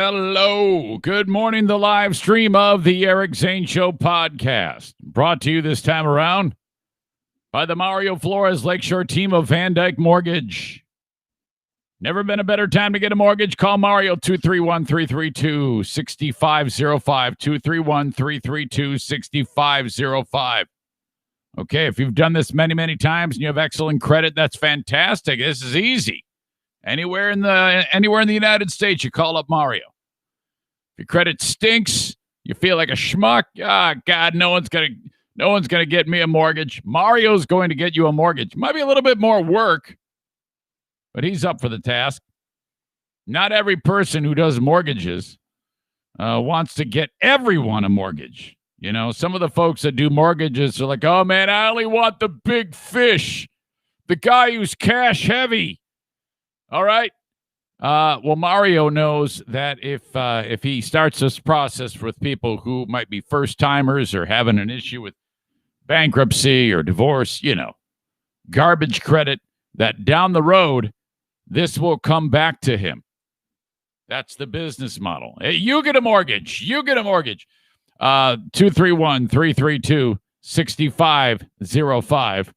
Hello. Good morning. The live stream of the Eric Zane Show podcast. Brought to you this time around by the Mario Flores Lakeshore team of Van Dyke Mortgage. Never been a better time to get a mortgage. Call Mario 231-332-6505. 231-332-6505. Okay, if you've done this many, many times and you have excellent credit, that's fantastic. This is easy. Anywhere in the United States, you call up Mario. If your credit stinks, you feel like a schmuck. God, no one's gonna get me a mortgage. Mario's going to get you a mortgage. Might be a little bit more work, but he's up for the task. Not every person who does mortgages wants to get everyone a mortgage. You know, some of the folks that do mortgages are like, oh man, I only want the big fish, the guy who's cash heavy. All right. Well, Mario knows that if he starts this process with people who might be first timers or having an issue with bankruptcy or divorce, garbage credit, that down the road, this will come back to him. That's the business model. Hey, you get a mortgage. 231-332-6505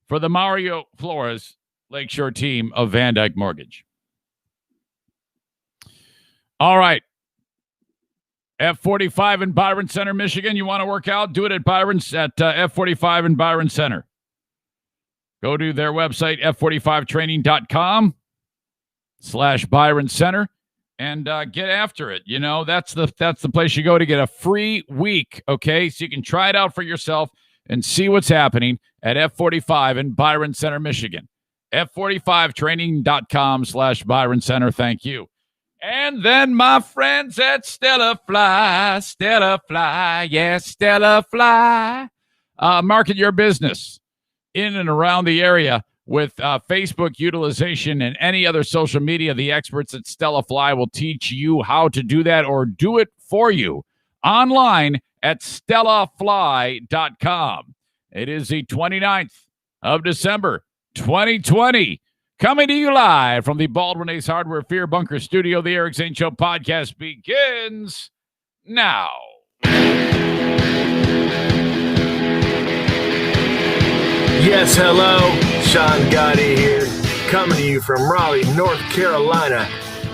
for the Mario Flores Lakeshore team of Van Dyke Mortgage. All right. F45 in Byron Center, Michigan. You want to work out? Do it at F45 in Byron Center. Go to their website, f45training.com/Byron Center, and get after it. That's the place you go to get a free week, okay? So you can try it out for yourself and see what's happening at F45 in Byron Center, Michigan. F45training.com/Byron Center. Thank you. And then my friends at Stella Fly. Yes, Stella Fly. Market your business in and around the area with Facebook utilization and any other social media. The experts at Stella Fly will teach you how to do that or do it for you online at stellafly.com. It is the 29th of December, 2020. Coming to you live from the Baldwin Ace Hardware Fear Bunker Studio. The Eric Zane Show podcast begins now. Yes, hello. Sean Gotti here, coming to you from Raleigh, North Carolina.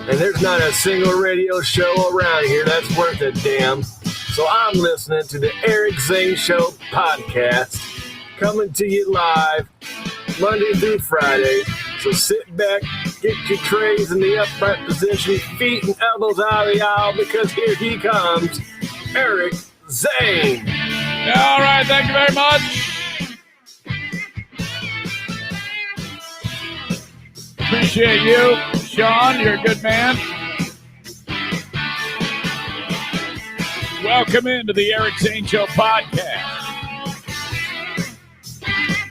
And there's not a single radio show around here that's worth a damn. So I'm listening to the Eric Zane Show podcast, coming to you live Monday through Friday. So sit back, get your trays in the upright position, feet and elbows out of the aisle, because here he comes, Eric Zane. All right, thank you very much. Appreciate you, Sean. You're a good man. Welcome into the Eric Zane Show podcast.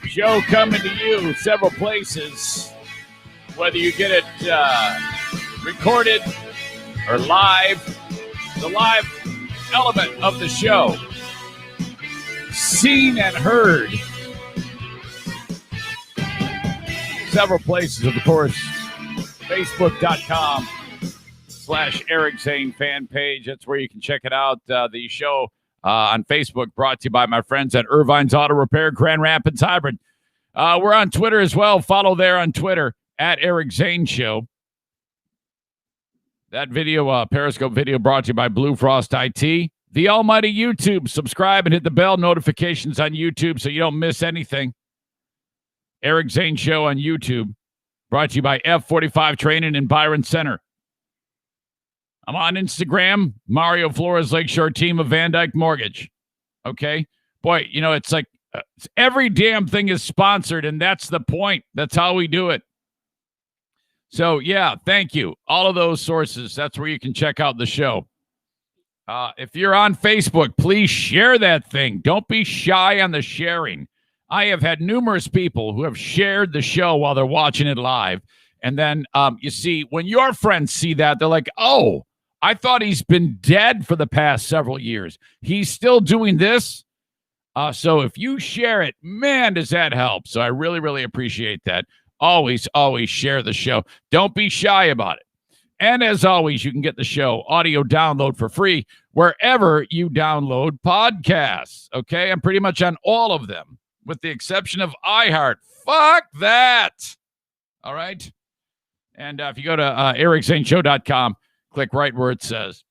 Show coming to you several places, whether you get it recorded or live. The live element of the show, seen and heard. Several places, of course. Facebook.com/Eric Zane fan page. That's where you can check it out. The show on Facebook, brought to you by my friends at Irvine's Auto Repair, Grand Rapids Hybrid. We're on Twitter as well. Follow there on Twitter at Eric Zane Show. That video, Periscope video, brought to you by Blue Frost IT. The almighty YouTube. Subscribe and hit the bell notifications on YouTube so you don't miss anything. Eric Zane Show on YouTube, brought to you by F45 Training in Byron Center. I'm on Instagram, Mario Flores Lakeshore team of Van Dyke Mortgage. Okay? Boy, it's like every damn thing is sponsored, and that's the point. That's how we do it. So, yeah, thank you. All of those sources, that's where you can check out the show. If you're on Facebook, please share that thing. Don't be shy on the sharing. I have had numerous people who have shared the show while they're watching it live. And then, you see, when your friends see that, they're like, oh, I thought he's been dead for the past several years. He's still doing this? So if you share it, man, does that help. So I really, really appreciate that. Always, always share the show. Don't be shy about it. And as always, you can get the show audio download for free wherever you download podcasts. Okay, I'm pretty much on all of them, with the exception of iHeart. Fuck that. All right. And if you go to ericzaneshow.com, click right where it says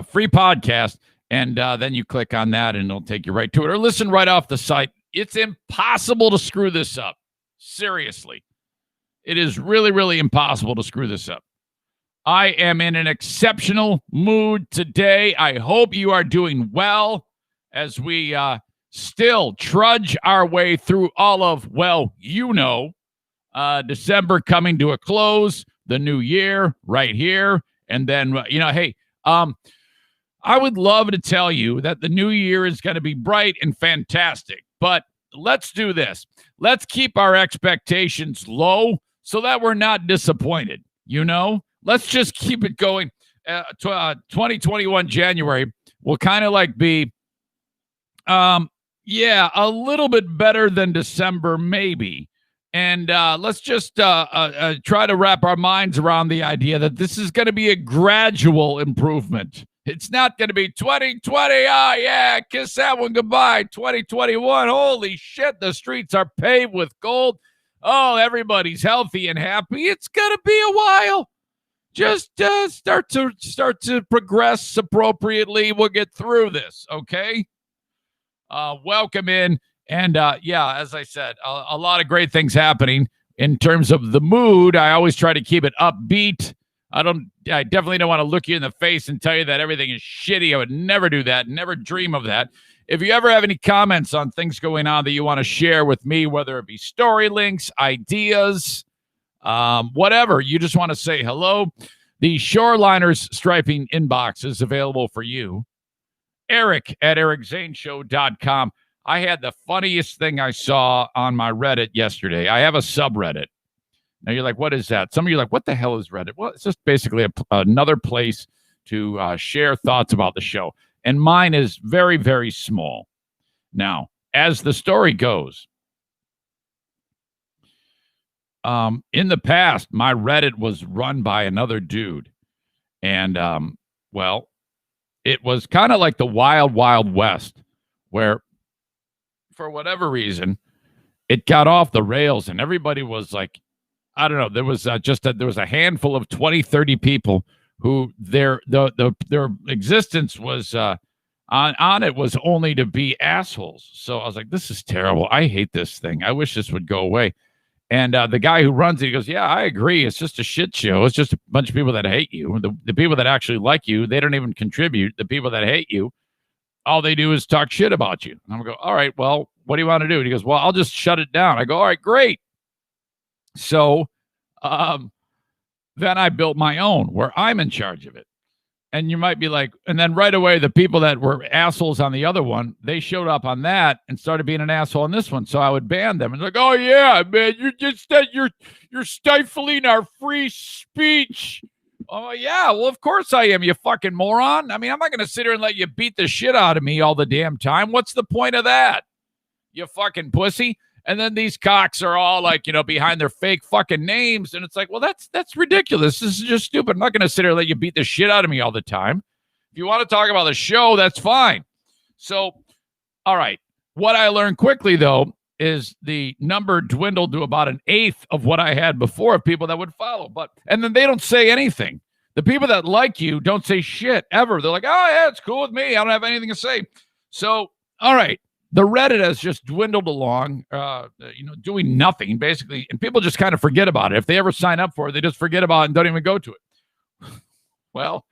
free podcast, and then you click on that, and it'll take you right to it. Or listen right off the site. It's impossible to screw this up. Seriously. It is really, really impossible to screw this up. I am in an exceptional mood today. I hope you are doing well as we still trudge our way through all of, well, December coming to a close, the new year right here. And then, hey, I would love to tell you that the new year is going to be bright and fantastic, but let's do this. Let's keep our expectations low so that we're not disappointed, Let's just keep it going. 2021 January will kind of like be, a little bit better than December, maybe. And let's just try to wrap our minds around the idea that this is going to be a gradual improvement. It's not going to be 2020. Kiss that one goodbye. 2021. Holy shit, the streets are paved with gold. Oh, everybody's healthy and happy. It's going to be a while. Just start to progress appropriately. We'll get through this, okay? Welcome in. And, as I said, a lot of great things happening in terms of the mood. I always try to keep it upbeat. I definitely don't want to look you in the face and tell you that everything is shitty. I would never do that. Never dream of that. If you ever have any comments on things going on that you want to share with me, whether it be story links, ideas, whatever, you just want to say hello, the Shoreliners Striping inbox is available for you. Eric at ericzaneshow.com. I had the funniest thing I saw on my Reddit yesterday. I have a subreddit. Now you're like, what is that? Some of you are like, what the hell is Reddit? Well, it's just basically another place to share thoughts about the show. And mine is very, very small. Now, as the story goes, in the past, my Reddit was run by another dude. And, it was kind of like the wild, wild west, where for whatever reason, it got off the rails and everybody was like, I don't know, there was there was a handful of 20, 30 people who their existence was on it was only to be assholes. So I was like, this is terrible. I hate this thing. I wish this would go away. And the guy who runs it, he goes, yeah, I agree. It's just a shit show. It's just a bunch of people that hate you. The people that actually like you, they don't even contribute. The people that hate you, all they do is talk shit about you. And I'm going to go, all right, well, what do you want to do? And he goes, well, I'll just shut it down. I go, all right, great. So then I built my own where I'm in charge of it. And you might be like, and then right away, the people that were assholes on the other one, they showed up on that and started being an asshole on this one. So I would ban them. And like, oh yeah, man, you're stifling our free speech. Oh yeah, well of course I am, you fucking moron. I mean, I'm not gonna sit here and let you beat the shit out of me all the damn time. What's the point of that? You fucking pussy. And then these cocks are all like, behind their fake fucking names. And it's like, well, that's ridiculous. This is just stupid. I'm not going to sit here and let you beat the shit out of me all the time. If you want to talk about the show, that's fine. So, all right. What I learned quickly, though, is the number dwindled to about an eighth of what I had before of people that would follow. And then they don't say anything. The people that like you don't say shit ever. They're like, oh, yeah, it's cool with me. I don't have anything to say. So, all right. The Reddit has just dwindled along, doing nothing, basically, and people just kind of forget about it. If they ever sign up for it, they just forget about it and don't even go to it. Well,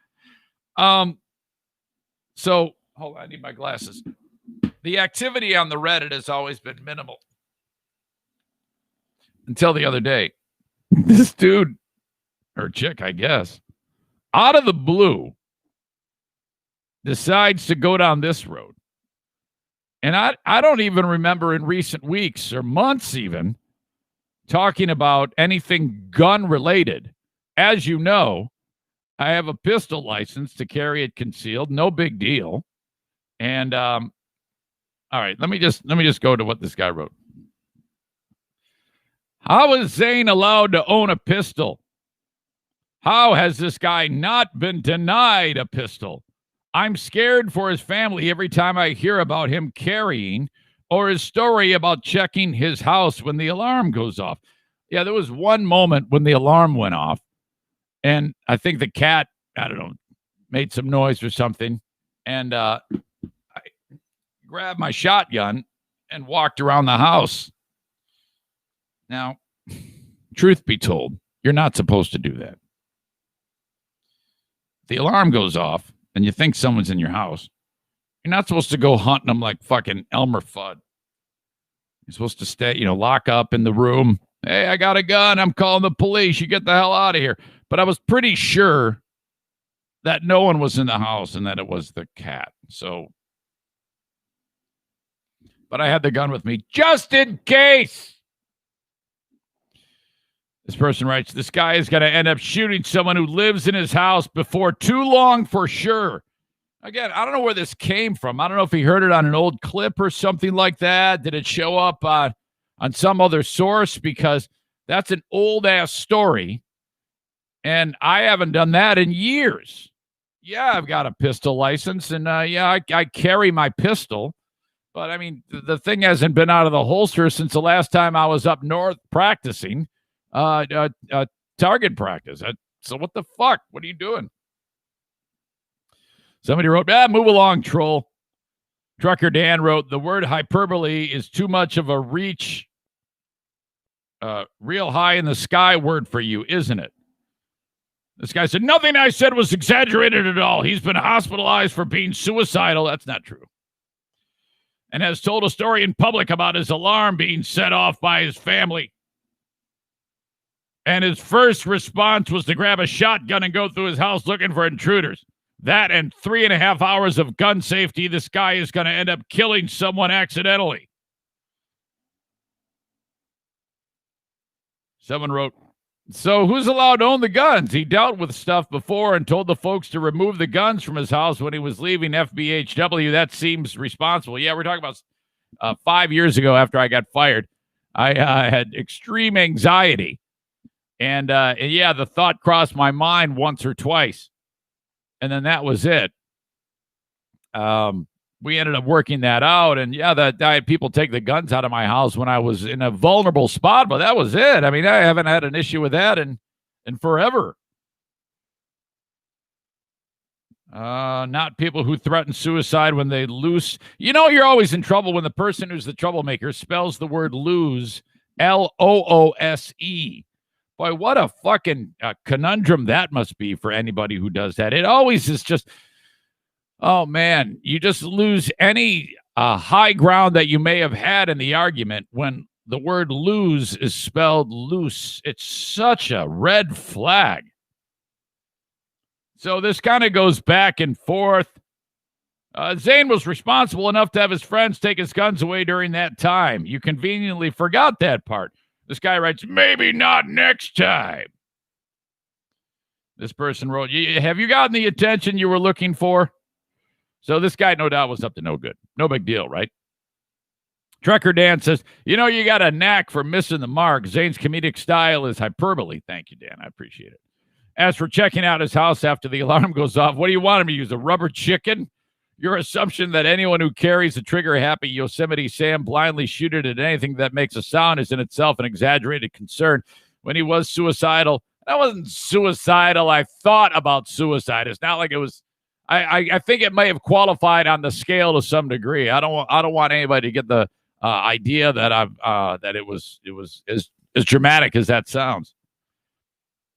so, hold on, I need my glasses. The activity on the Reddit has always been minimal. Until the other day. This dude, or chick, I guess, out of the blue, decides to go down this road. And I don't even remember in recent weeks or months even talking about anything gun-related. As you know, I have a pistol license to carry it concealed. No big deal. And, all right, let me just go to what this guy wrote. How is Zane allowed to own a pistol? How has this guy not been denied a pistol? I'm scared for his family every time I hear about him carrying or his story about checking his house when the alarm goes off. Yeah, there was one moment when the alarm went off, and I think the cat, I don't know, made some noise or something, and I grabbed my shotgun and walked around the house. Now, truth be told, you're not supposed to do that. The alarm goes off, and you think someone's in your house. You're not supposed to go hunting them like fucking Elmer Fudd. You're supposed to stay, lock up in the room. Hey, I got a gun. I'm calling the police. You get the hell out of here. But I was pretty sure that no one was in the house and that it was the cat. So, but I had the gun with me just in case. This person writes, this guy is going to end up shooting someone who lives in his house before too long for sure. Again, I don't know where this came from. I don't know if he heard it on an old clip or something like that. Did it show up on some other source? Because that's an old-ass story, and I haven't done that in years. Yeah, I've got a pistol license, and I carry my pistol. But, I mean, the thing hasn't been out of the holster since the last time I was up north practicing target practice. So what the fuck? What are you doing? Somebody wrote, move along, troll. Trucker Dan wrote, the word hyperbole is too much of a reach, real high in the sky word for you, isn't it? This guy said, nothing I said was exaggerated at all. He's been hospitalized for being suicidal. That's not true. And has told a story in public about his alarm being set off by his family. And his first response was to grab a shotgun and go through his house looking for intruders. That and 3.5 hours of gun safety, this guy is going to end up killing someone accidentally. Someone wrote, so who's allowed to own the guns? He dealt with stuff before and told the folks to remove the guns from his house when he was leaving FBHW. That seems responsible. Yeah, we're talking about 5 years ago after I got fired. I had extreme anxiety. And the thought crossed my mind once or twice. And then that was it. We ended up working that out. And I had people take the guns out of my house when I was in a vulnerable spot, but that was it. I mean, I haven't had an issue with that in forever. Not people who threaten suicide when they lose. You're always in trouble when the person who's the troublemaker spells the word lose, Loose. Boy, what a fucking conundrum that must be for anybody who does that. It always is just, oh, man, you just lose any high ground that you may have had in the argument when the word lose is spelled loose. It's such a red flag. So this kind of goes back and forth. Zane was responsible enough to have his friends take his guns away during that time. You conveniently forgot that part. This guy writes, maybe not next time. This person wrote, have you gotten the attention you were looking for? So this guy, no doubt, was up to no good. No big deal, right? Trucker Dan says, you got a knack for missing the mark. Zane's comedic style is hyperbole. Thank you, Dan. I appreciate it. As for checking out his house after the alarm goes off, what do you want him to use, a rubber chicken? Your assumption that anyone who carries a trigger-happy Yosemite Sam blindly shoot it at anything that makes a sound is in itself an exaggerated concern. When he was suicidal, that wasn't suicidal. I thought about suicide. It's not like it was. I think it may have qualified on the scale to some degree. I don't want anybody to get the idea that that it was as dramatic as that sounds.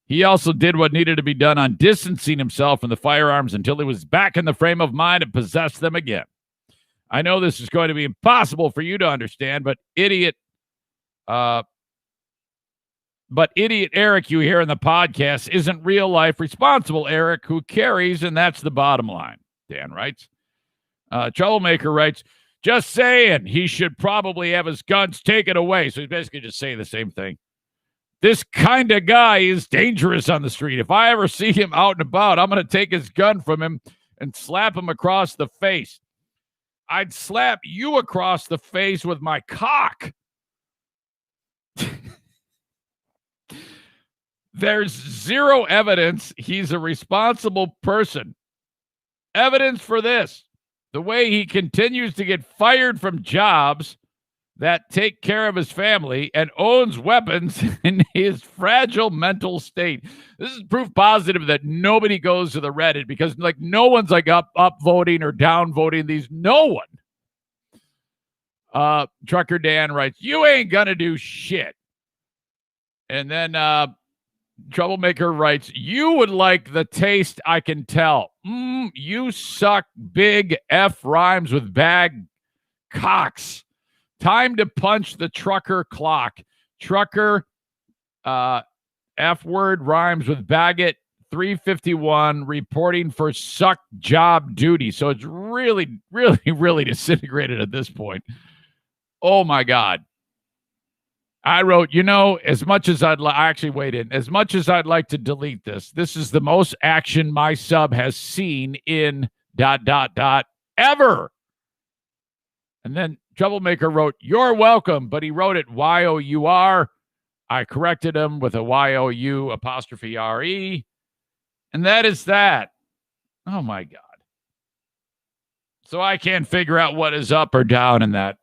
He also did what needed to be done on distancing himself from the firearms until he was back in the frame of mind and possessed them again. I know this is going to be impossible for you to understand, but idiot Eric you hear in the podcast isn't real life responsible Eric who carries, and that's the bottom line. Dan writes. Troublemaker writes, just saying he should probably have his guns taken away. So he's basically just saying the same thing. This kind of guy is dangerous on the street. If I ever see him out and about, I'm going to take his gun from him and slap him across the face. I'd slap you across the face with my cock. There's zero evidence he's a responsible person. Evidence for this: the way he continues to get fired from jobs that take care of his family and owns weapons in his fragile mental state. This is proof positive that nobody goes to the Reddit because no one's up voting or down voting these. No one. Trucker Dan writes, "You ain't gonna do shit." And then Troublemaker writes, "You would like the taste, I can tell. You suck big F rhymes with bag cocks. Time to punch the trucker clock. Trucker F word rhymes with Baggett 351 reporting for suck job duty." So it's really, really, really disintegrated at this point. Oh my God. I wrote, as much as I'd actually weighed in, as much as I'd like to delete this, this is the most action my sub has seen in ... ever. And then Troublemaker wrote, "You're welcome," but he wrote it Y-O-U-R. I corrected him with a Y-O-U apostrophe R-E. And that is that. Oh my God. So I can't figure out what is up or down in that.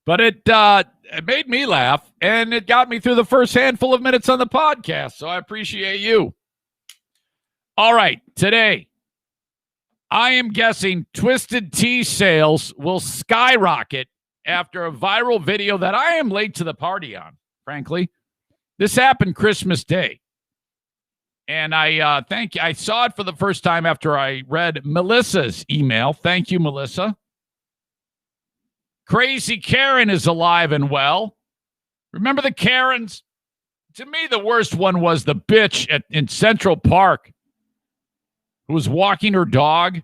But it made me laugh, and it got me through the first handful of minutes on the podcast, so I appreciate you. All right, today, I am guessing Twisted Tea sales will skyrocket after a viral video that I am late to the party on, frankly. This happened Christmas Day. And I saw it for the first time after I read Melissa's email. Thank you, Melissa. Crazy Karen is alive and well. Remember the Karens? To me, the worst one was the bitch in Central Park who was walking her dog,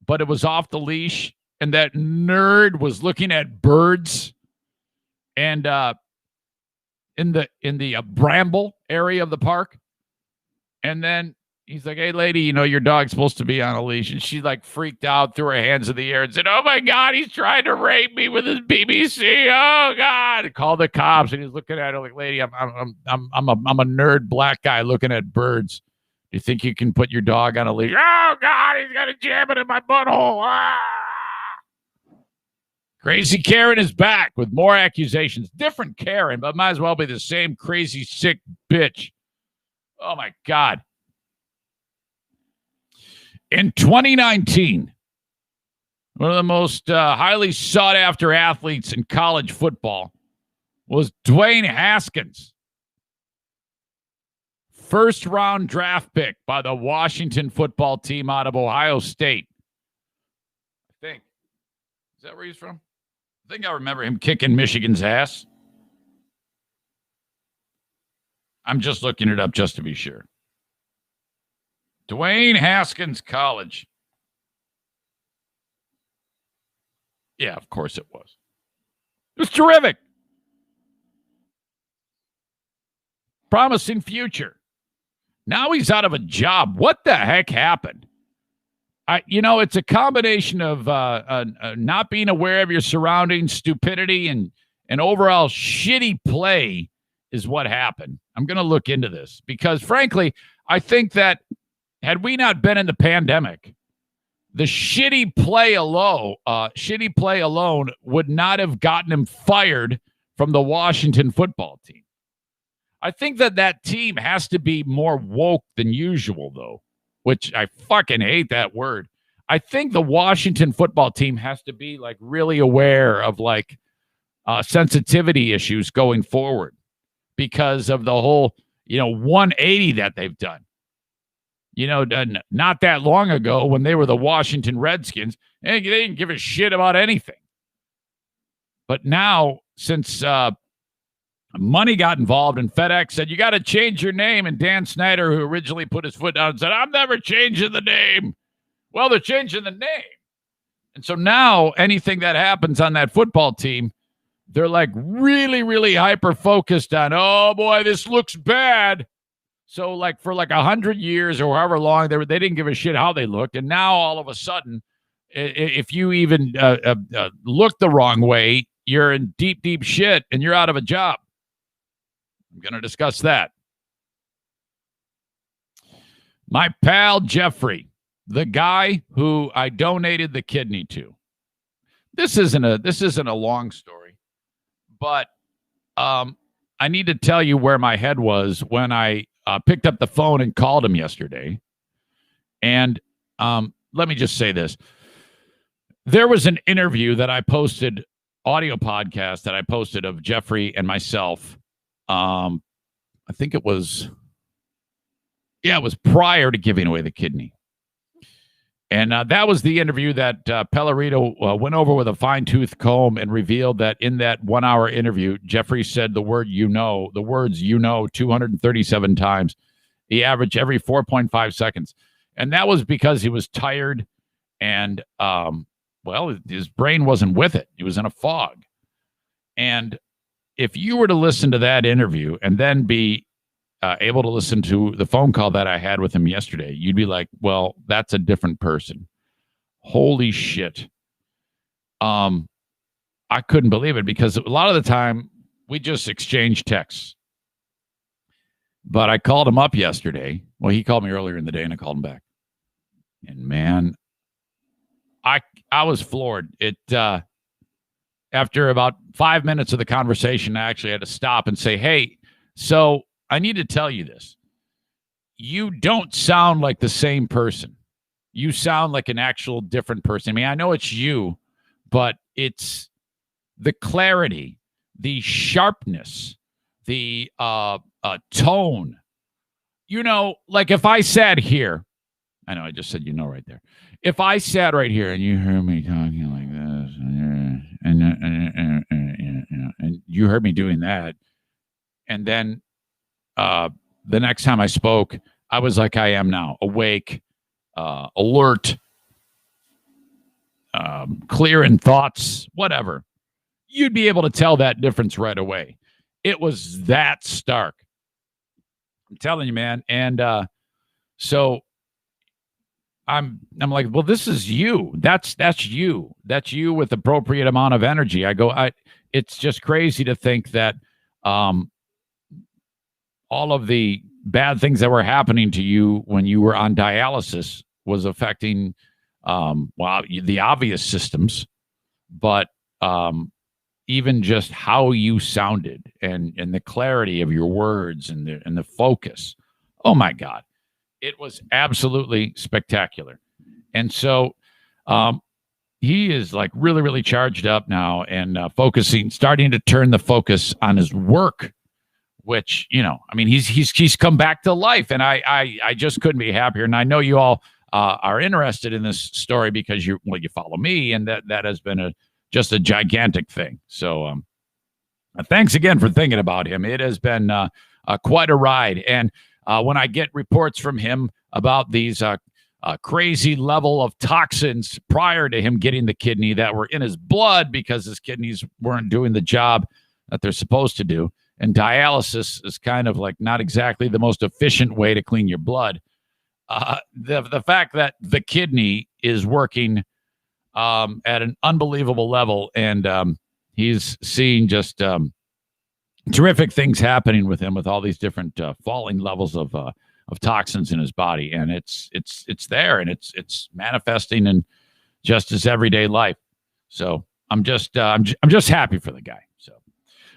but it was off the leash, and that nerd was looking at birds and in the bramble area of the park. And then he's like, "Hey, lady, your dog's supposed to be on a leash." And she freaked out, threw her hands in the air and said, "Oh my God, he's trying to rape me with his BBC. Oh God." And called the cops, and he's looking at her like, "Lady, I'm a nerd black guy looking at birds. You think you can put your dog on a leash?" "Oh God, he's got to jam it in my butthole." Ah! Crazy Karen is back with more accusations. Different Karen, but might as well be the same crazy, sick bitch. Oh, my God. In 2019, one of the most highly sought-after athletes in college football was Dwayne Haskins. First-round draft pick by the Washington football team out of Ohio State. I think. Is that where he's from? I think I remember him kicking Michigan's ass. I'm just looking it up just to be sure. Dwayne Haskins College. Yeah, of course it was. It was terrific. Promising future. Now he's out of a job. What the heck happened? It's a combination of not being aware of your surroundings, stupidity, and overall shitty play is what happened. I'm going to look into this because, frankly, I think that had we not been in the pandemic, the shitty play alone would not have gotten him fired from the Washington football team. I think that team has to be more woke than usual, though, which I fucking hate that word. I think the Washington football team has to be really aware of sensitivity issues going forward because of the whole, 180 that they've done. Not that long ago when they were the Washington Redskins, they didn't give a shit about anything. But now, since money got involved and FedEx said, "You got to change your name," and Dan Snyder, who originally put his foot down and said, "I'm never changing the name." Well, they're changing the name. And so now anything that happens on that football team, they're really, really hyper-focused on, "Oh, boy, this looks bad." So for 100 years or however long, they didn't give a shit how they looked. And now all of a sudden, if you even look the wrong way, you're in deep, deep shit and you're out of a job. I'm going to discuss that. My pal Jeffrey, the guy who I donated the kidney to. This isn't a long story, but I need to tell you where my head was when I picked up the phone and called him yesterday. And let me just say this. There was an interview that I posted, audio podcast that I posted of Jeffrey and myself. I think it was prior to giving away the kidney. And that was the interview that Pellerito went over with a fine-tooth comb and revealed that in that 1 hour interview, Jeffrey said the words you know 237 times. He averaged every 4.5 seconds. And that was because he was tired and, his brain wasn't with it. He was in a fog. And if you were to listen to that interview and then be able to listen to the phone call that I had with him yesterday, you'd be like, well, that's a different person. Holy shit. I couldn't believe it because a lot of the time we just exchange texts. But I called him up yesterday. Well, he called me earlier in the day and I called him back. And man, I was floored. It after about 5 minutes of the conversation, I actually had to stop and say, hey, so I need to tell you this. You don't sound like the same person. You sound like an actual different person. I mean, I know it's you, but it's the clarity, the sharpness, the tone. You know, like if I sat here, I know I just said right there. If I sat right here and you heard me talking like this, and you heard me doing that, and then the next time I spoke, I was like I am now, awake, alert, clear in thoughts, whatever. You'd be able to tell that difference right away. It was that stark. I'm telling you, man. And so I'm like, well, this is you. That's you. That's you with appropriate amount of energy. It's just crazy to think that all of the bad things that were happening to you when you were on dialysis was affecting the obvious systems, but even just how you sounded and the clarity of your words and the focus. Oh my God. It was absolutely spectacular. And so he is like really, really charged up now and starting to turn the focus on his work, which, I mean, he's come back to life, and I just couldn't be happier. And I know you all are interested in this story because you follow me, and that has been just a gigantic thing. So thanks again for thinking about him. It has been quite a ride. And when I get reports from him about these crazy level of toxins prior to him getting the kidney that were in his blood because his kidneys weren't doing the job that they're supposed to do. And dialysis is kind of like not exactly the most efficient way to clean your blood. The fact that the kidney is working at an unbelievable level, and he's seeing just terrific things happening with him with all these different falling levels of toxins in his body, and it's there, and it's manifesting in just his everyday life. So I'm just happy for the guy. So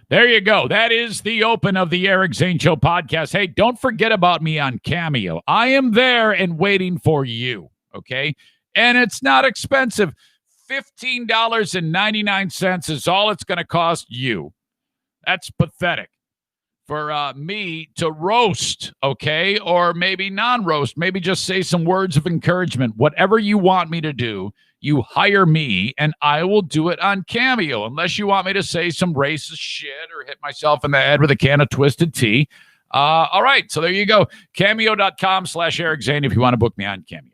there you go. That is the open of the Eric Zane Show podcast. Hey, don't forget about me on Cameo. I am there and waiting for you. Okay, and it's not expensive. $15.99 is all it's going to cost you. That's pathetic for me to roast, okay? Or maybe non-roast, maybe just say some words of encouragement. Whatever you want me to do, you hire me, and I will do it on Cameo, unless you want me to say some racist shit or hit myself in the head with a can of Twisted Tea. All right, so there you go. Cameo.com/Eric Zane if you want to book me on Cameo.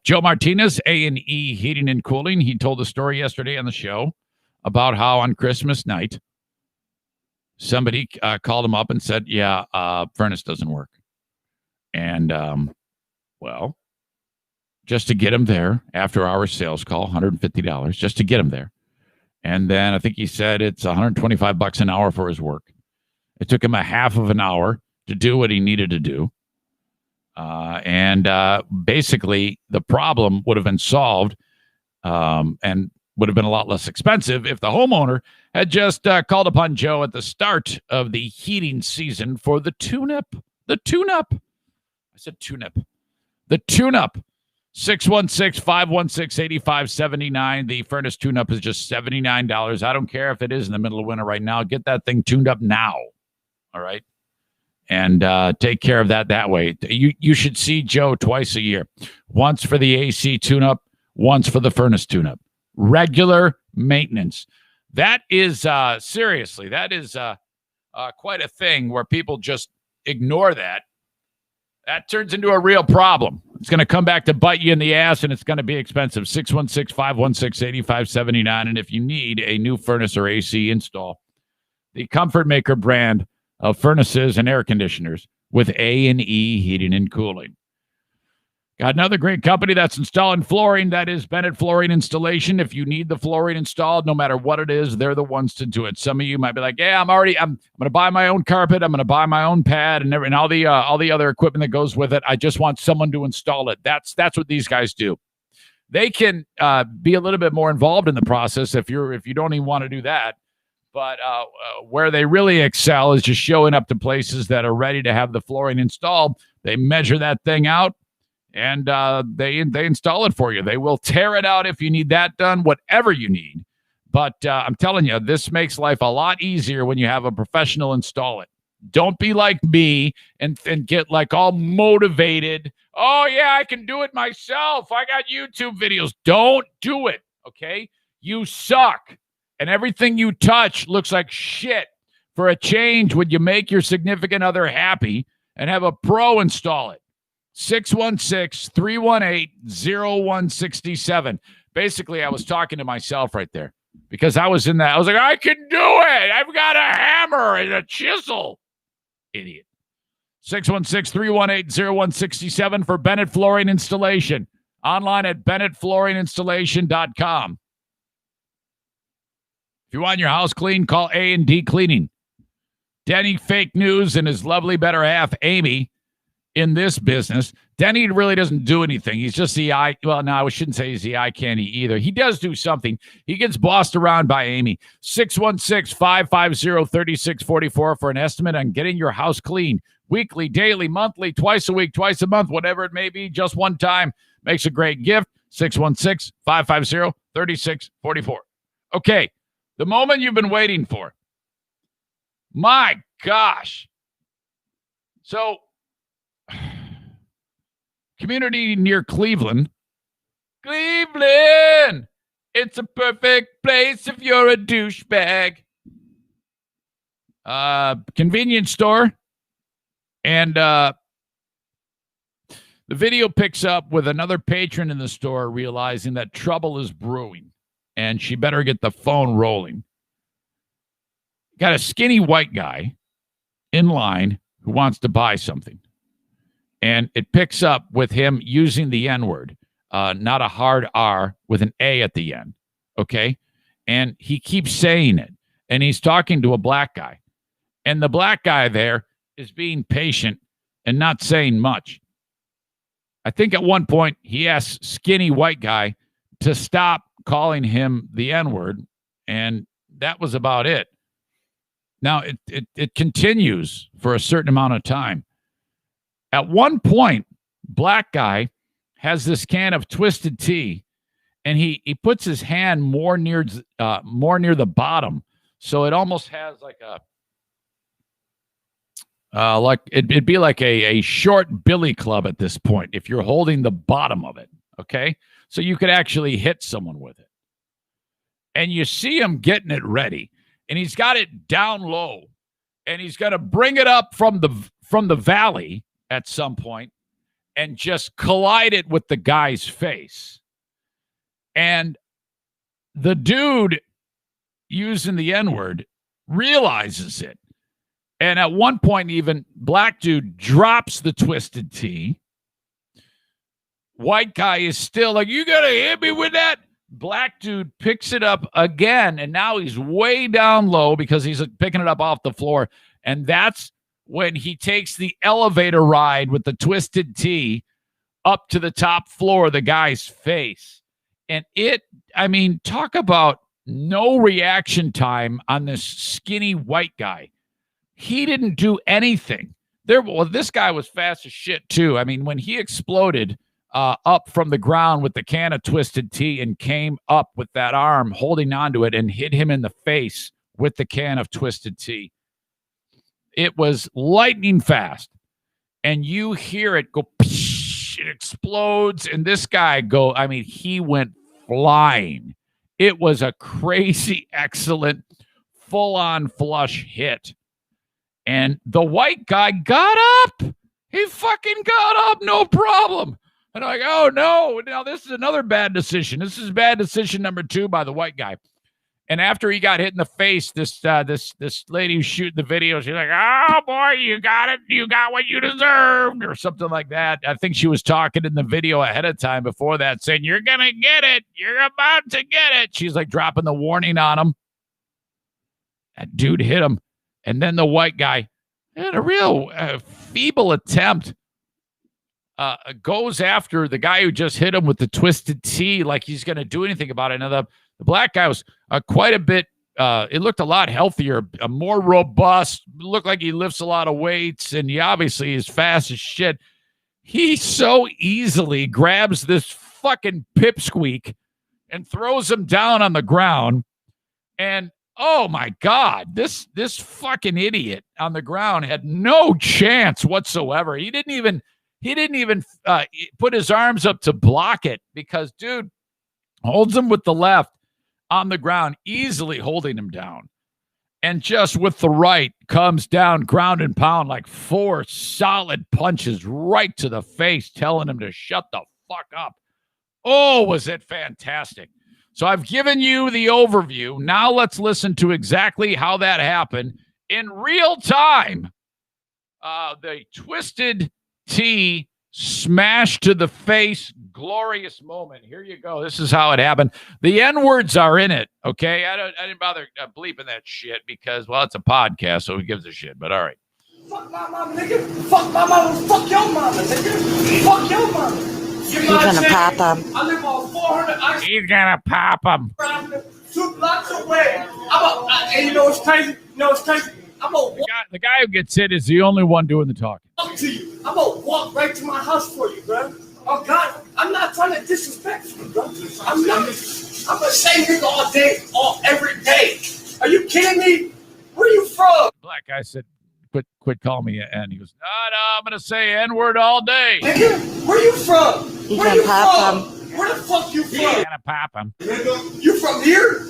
Joe Martinez, A&E Heating and Cooling, he told the story yesterday on the show about how on Christmas night, somebody called him up and said, furnace doesn't work. And, just to get him there, after our sales call, $150, just to get him there. And then I think he said it's $125 an hour for his work. It took him a half of an hour to do what he needed to do. And basically, the problem would have been solved and would have been a lot less expensive if the homeowner had just called upon Joe at the start of the heating season for the tune-up. The tune-up. I said tune-up. The tune-up. 616-516-8579. The furnace tune-up is just $79. I don't care if it is in the middle of winter right now. Get that thing tuned up now. All right? And take care of that way. You should see Joe twice a year. Once for the AC tune-up, once for the furnace tune-up. Regular maintenance. That is, seriously, that is quite a thing where people just ignore that. That turns into a real problem. It's going to come back to bite you in the ass, and it's going to be expensive. 616-516-8579. And if you need a new furnace or AC install, the Comfort Maker brand of furnaces and air conditioners with A&E Heating and Cooling. Got another great company that's installing flooring. That is Bennett Flooring Installation. If you need the flooring installed, no matter what it is, they're the ones to do it. Some of you might be like, yeah, I'm going to buy my own carpet. I'm going to buy my own pad and all the other equipment that goes with it. I just want someone to install it. That's what these guys do. They can be a little bit more involved in the process if you don't even want to do that. But where they really excel is just showing up to places that are ready to have the flooring installed. They measure that thing out, and they install it for you. They will tear it out if you need that done, whatever you need. But I'm telling you, this makes life a lot easier when you have a professional install it. Don't be like me and get like all motivated. Oh, yeah, I can do it myself. I got YouTube videos. Don't do it, okay? You suck. And everything you touch looks like shit. For a change, would you make your significant other happy and have a pro install it? 616-318-0167. Basically, I was talking to myself right there because I was in that. I was like, I can do it. I've got a hammer and a chisel. Idiot. 616-318-0167 for Bennett Flooring Installation. Online at bennettflooringinstallation.com. If you want your house clean, call A&D Cleaning. Denny Fake News and his lovely better half, Amy, in this business. Denny really doesn't do anything. He's just the eye. Well, no, I shouldn't say he's the eye candy either. He does do something. He gets bossed around by Amy. 616-550-3644 for an estimate on getting your house clean. Weekly, daily, monthly, twice a week, twice a month, whatever it may be, just one time. Makes a great gift. 616-550-3644. Okay. The moment you've been waiting for. My gosh. So, community near Cleveland. Cleveland! It's a perfect place if you're a douchebag. Convenience store. And the video picks up with another patron in the store realizing that trouble is brewing. And she better get the phone rolling. Got a skinny white guy in line who wants to buy something. And it picks up with him using the N-word, not a hard R with an A at the end. Okay? And he keeps saying it. And he's talking to a black guy. And the black guy there is being patient and not saying much. I think at one point he asked skinny white guy to stop calling him the N-word, and that was about it. Now, it continues for a certain amount of time. At one point, black guy has this can of Twisted Tea, and he puts his hand more near the bottom, so it almost has like it'd be like a short billy club at this point if you're holding the bottom of it, okay? So you could actually hit someone with it. And you see him getting it ready. And he's got it down low. And he's going to bring it up from the valley at some point and just collide it with the guy's face. And the dude using the N-word realizes it. And at one point, even black dude drops the Twisted Tea. White guy is still like, you gonna hit me with that? Black dude picks it up again, and now he's way down low because he's picking it up off the floor. And that's when he takes the elevator ride with the Twisted Tea up to the top floor of the guy's face. And talk about no reaction time on this skinny white guy. He didn't do anything. This guy was fast as shit, too. I mean, when he exploded up from the ground with the can of Twisted Tea and came up with that arm holding onto it and hit him in the face with the can of Twisted Tea, it was lightning fast. And you hear it go, it explodes, and this guy he went flying. It was a crazy, excellent, full-on flush hit. And the white guy got up. He fucking got up, no problem. And I'm like, oh, no, now this is another bad decision. This is bad decision number 2 by the white guy. And after he got hit in the face, this lady who's shooting the video, she's like, oh, boy, you got it. You got what you deserved, or something like that. I think she was talking in the video ahead of time before that, saying, you're going to get it. You're about to get it. She's like dropping the warning on him. That dude hit him. And then the white guy had a real feeble attempt. Goes after the guy who just hit him with the Twisted Tea like he's going to do anything about it. Now, the black guy was quite a bit, it looked a lot healthier, more robust, looked like he lifts a lot of weights, and he obviously is fast as shit. He so easily grabs this fucking pipsqueak and throws him down on the ground. And, oh, my God, this fucking idiot on the ground had no chance whatsoever. He didn't even put his arms up to block it because, dude, holds him with the left on the ground, easily holding him down. And just with the right, comes down, ground and pound, like 4 solid punches right to the face, telling him to shut the fuck up. Oh, was it fantastic. So I've given you the overview. Now let's listen to exactly how that happened in real time. The Twisted Tea smash to the face, glorious moment. Here you go. This is how it happened. The N-words are in it, okay? I didn't bother bleeping that shit because, well, it's a podcast, so who gives a shit? But all right. Fuck my mama, nigga. Fuck my mama. Fuck your mama, nigga. Fuck your mama. He's gonna pop him. I live on 400. He's gonna pop him. 2 blocks away. And you know what's crazy? The guy who gets hit is the only one doing the talking. Up to you. I'm gonna walk right to my house for you, bro. Oh God, I'm not trying to disrespect you, bro. I'm not. I'm gonna say nigga all day, every day. Are you kidding me? Where you from? Black guy said, "Quit calling me N." He goes, "No, I'm gonna say N-word all day." Nigga, where you from? He's Where gonna you pop from? Where the fuck you from? He's gonna pop him. Nigga, you from here?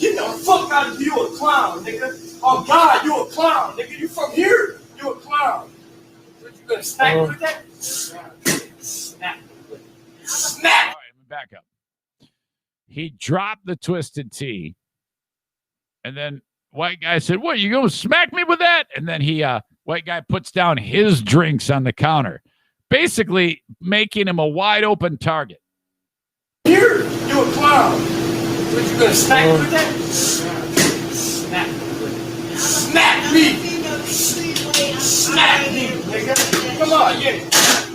Get the fuck out of here, you a clown, nigga. Oh God, you a clown, nigga. You from here? You a clown. What, you gonna smack with that? Snap. All right, let me back up. He dropped the Twisted Tea, and then white guy said, "What, you gonna smack me with that?" And then white guy puts down his drinks on the counter, basically making him a wide open target. Here, you a clown. What, you gonna smack with that? Snap. Smack me! Smack me, nigga! Come on, yeah.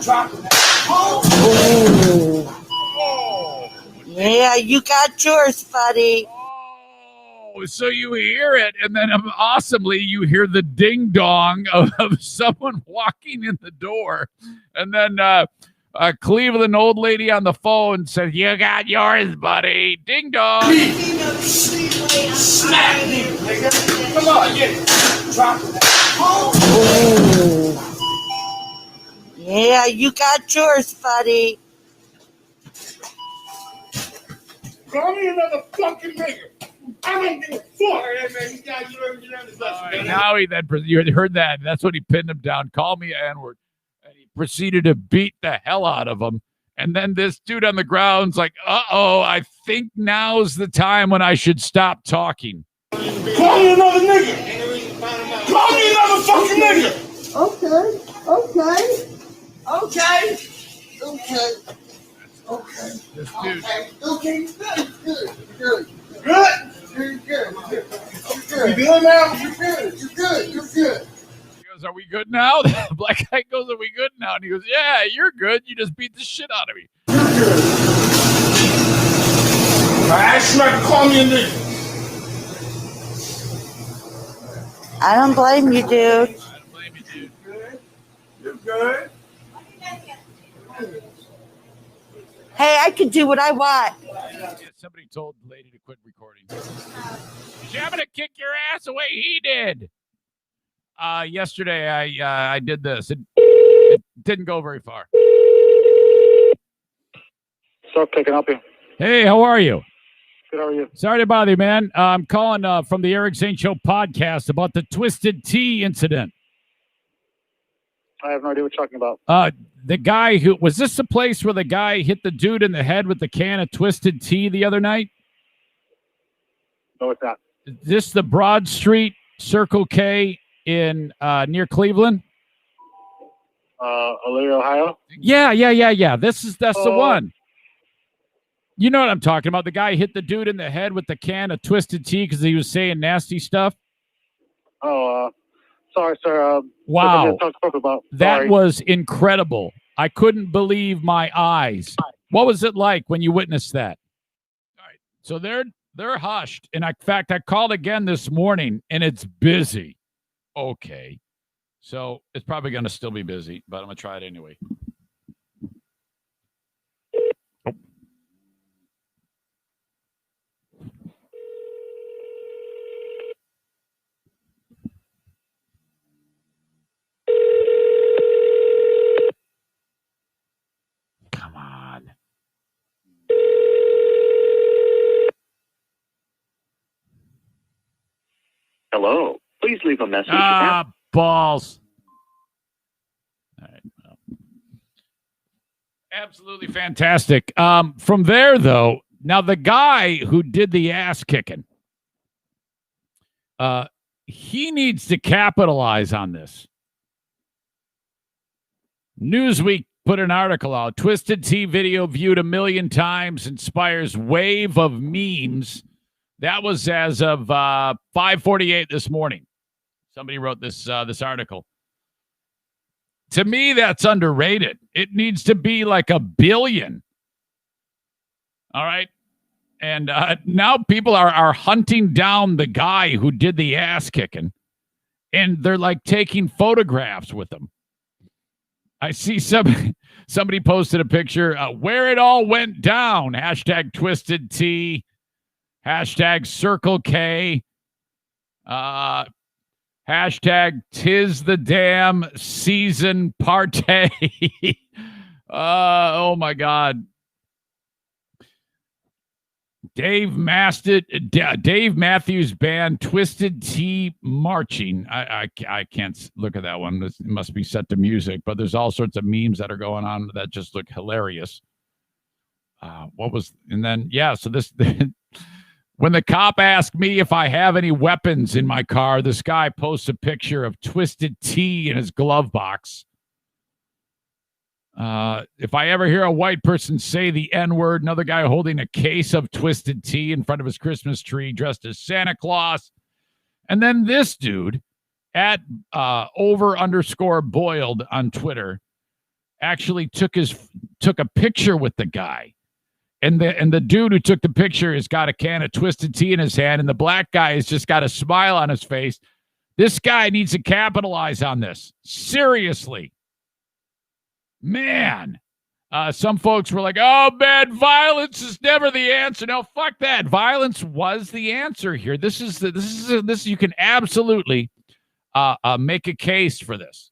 Drop it. Oh. Yeah, you got yours, buddy. Oh, so you hear it, and then awesomely you hear the ding dong of someone walking in the door, and then a Cleveland old lady on the phone said, "You got yours, buddy." Ding dong. Smack me, nigga! Come on, yeah. Drop it. Oh. Yeah, you got yours, buddy. Call me another fucking nigga. I don't give a fuck. Hey, man, you got you Right, now you heard that. That's when he pinned him down. Call me an N-word. And he proceeded to beat the hell out of him. And then this dude on the ground's like, uh-oh, I think now's the time when I should stop talking. Call me another nigga. Call me another fucking nigga. Okay. This dude. Okay. Good. You good now? You're good. He goes, goes, "Are we good now?" The black guy goes, "Are we good now?" And he goes, "Yeah, you're good. You just beat the shit out of me." I asked you not to call me a nigga. I don't blame you, dude. I don't blame you, dude. You're good. Hey, I can do what I want. Yeah, somebody told the lady to quit recording. She's having to kick your ass the way he did. Yesterday, I did this. It didn't go very far. So, can I help you? Hey, how are you? Good, how are you? Sorry to bother you, man. I'm calling from the Eric Zane Show podcast about the Twisted Tea incident. I have no idea what you're talking about. The guy who was this the place where the guy hit the dude in the head with the can of Twisted Tea the other night? No, it's not. Is this the Broad Street Circle K in near Cleveland? Elyria, Ohio? Yeah. That's the one. You know what I'm talking about. The guy hit the dude in the head with the can of Twisted Tea because he was saying nasty stuff. Sorry, sir. Wow. That Sorry. was incredible. I couldn't believe my eyes. What was it like when you witnessed that? All right. So they're hushed. And in fact, I called again this morning and it's busy. Okay. So it's probably going to still be busy, but I'm going to try it anyway. Oh. Come on. Hello. Please leave a message. Balls. All right. Well. Absolutely fantastic. From there, though, now the guy who did the ass kicking, he needs to capitalize on this. Newsweek put an article out. Twisted Tea video viewed 1 million times, inspires wave of memes. That was as of 5:48 this morning. Somebody wrote this article. To me, that's underrated. It needs to be like 1 billion. All right. And now people are hunting down the guy who did the ass kicking, and they're like taking photographs with him. I see somebody posted a picture where it all went down. Hashtag Twisted Tea. Hashtag Circle K. Hashtag Tis the Damn Season Partay. Oh my God. Dave Matthews Band, Twisted Tea Marching. I can't look at that one. It must be set to music, but there's all sorts of memes that are going on that just look hilarious. So this, when the cop asked me if I have any weapons in my car, this guy posts a picture of Twisted Tea in his glove box. If I ever hear a white person say the N-word, another guy holding a case of Twisted Tea in front of his Christmas tree dressed as Santa Claus. And then this dude at over_boiled on Twitter actually took a picture with the guy. And the dude who took the picture has got a can of Twisted Tea in his hand, and the black guy has just got a smile on his face. This guy needs to capitalize on this. Seriously. Man. Some folks were like, oh, man, violence is never the answer. No, fuck that. Violence was the answer here. This you can absolutely make a case for this.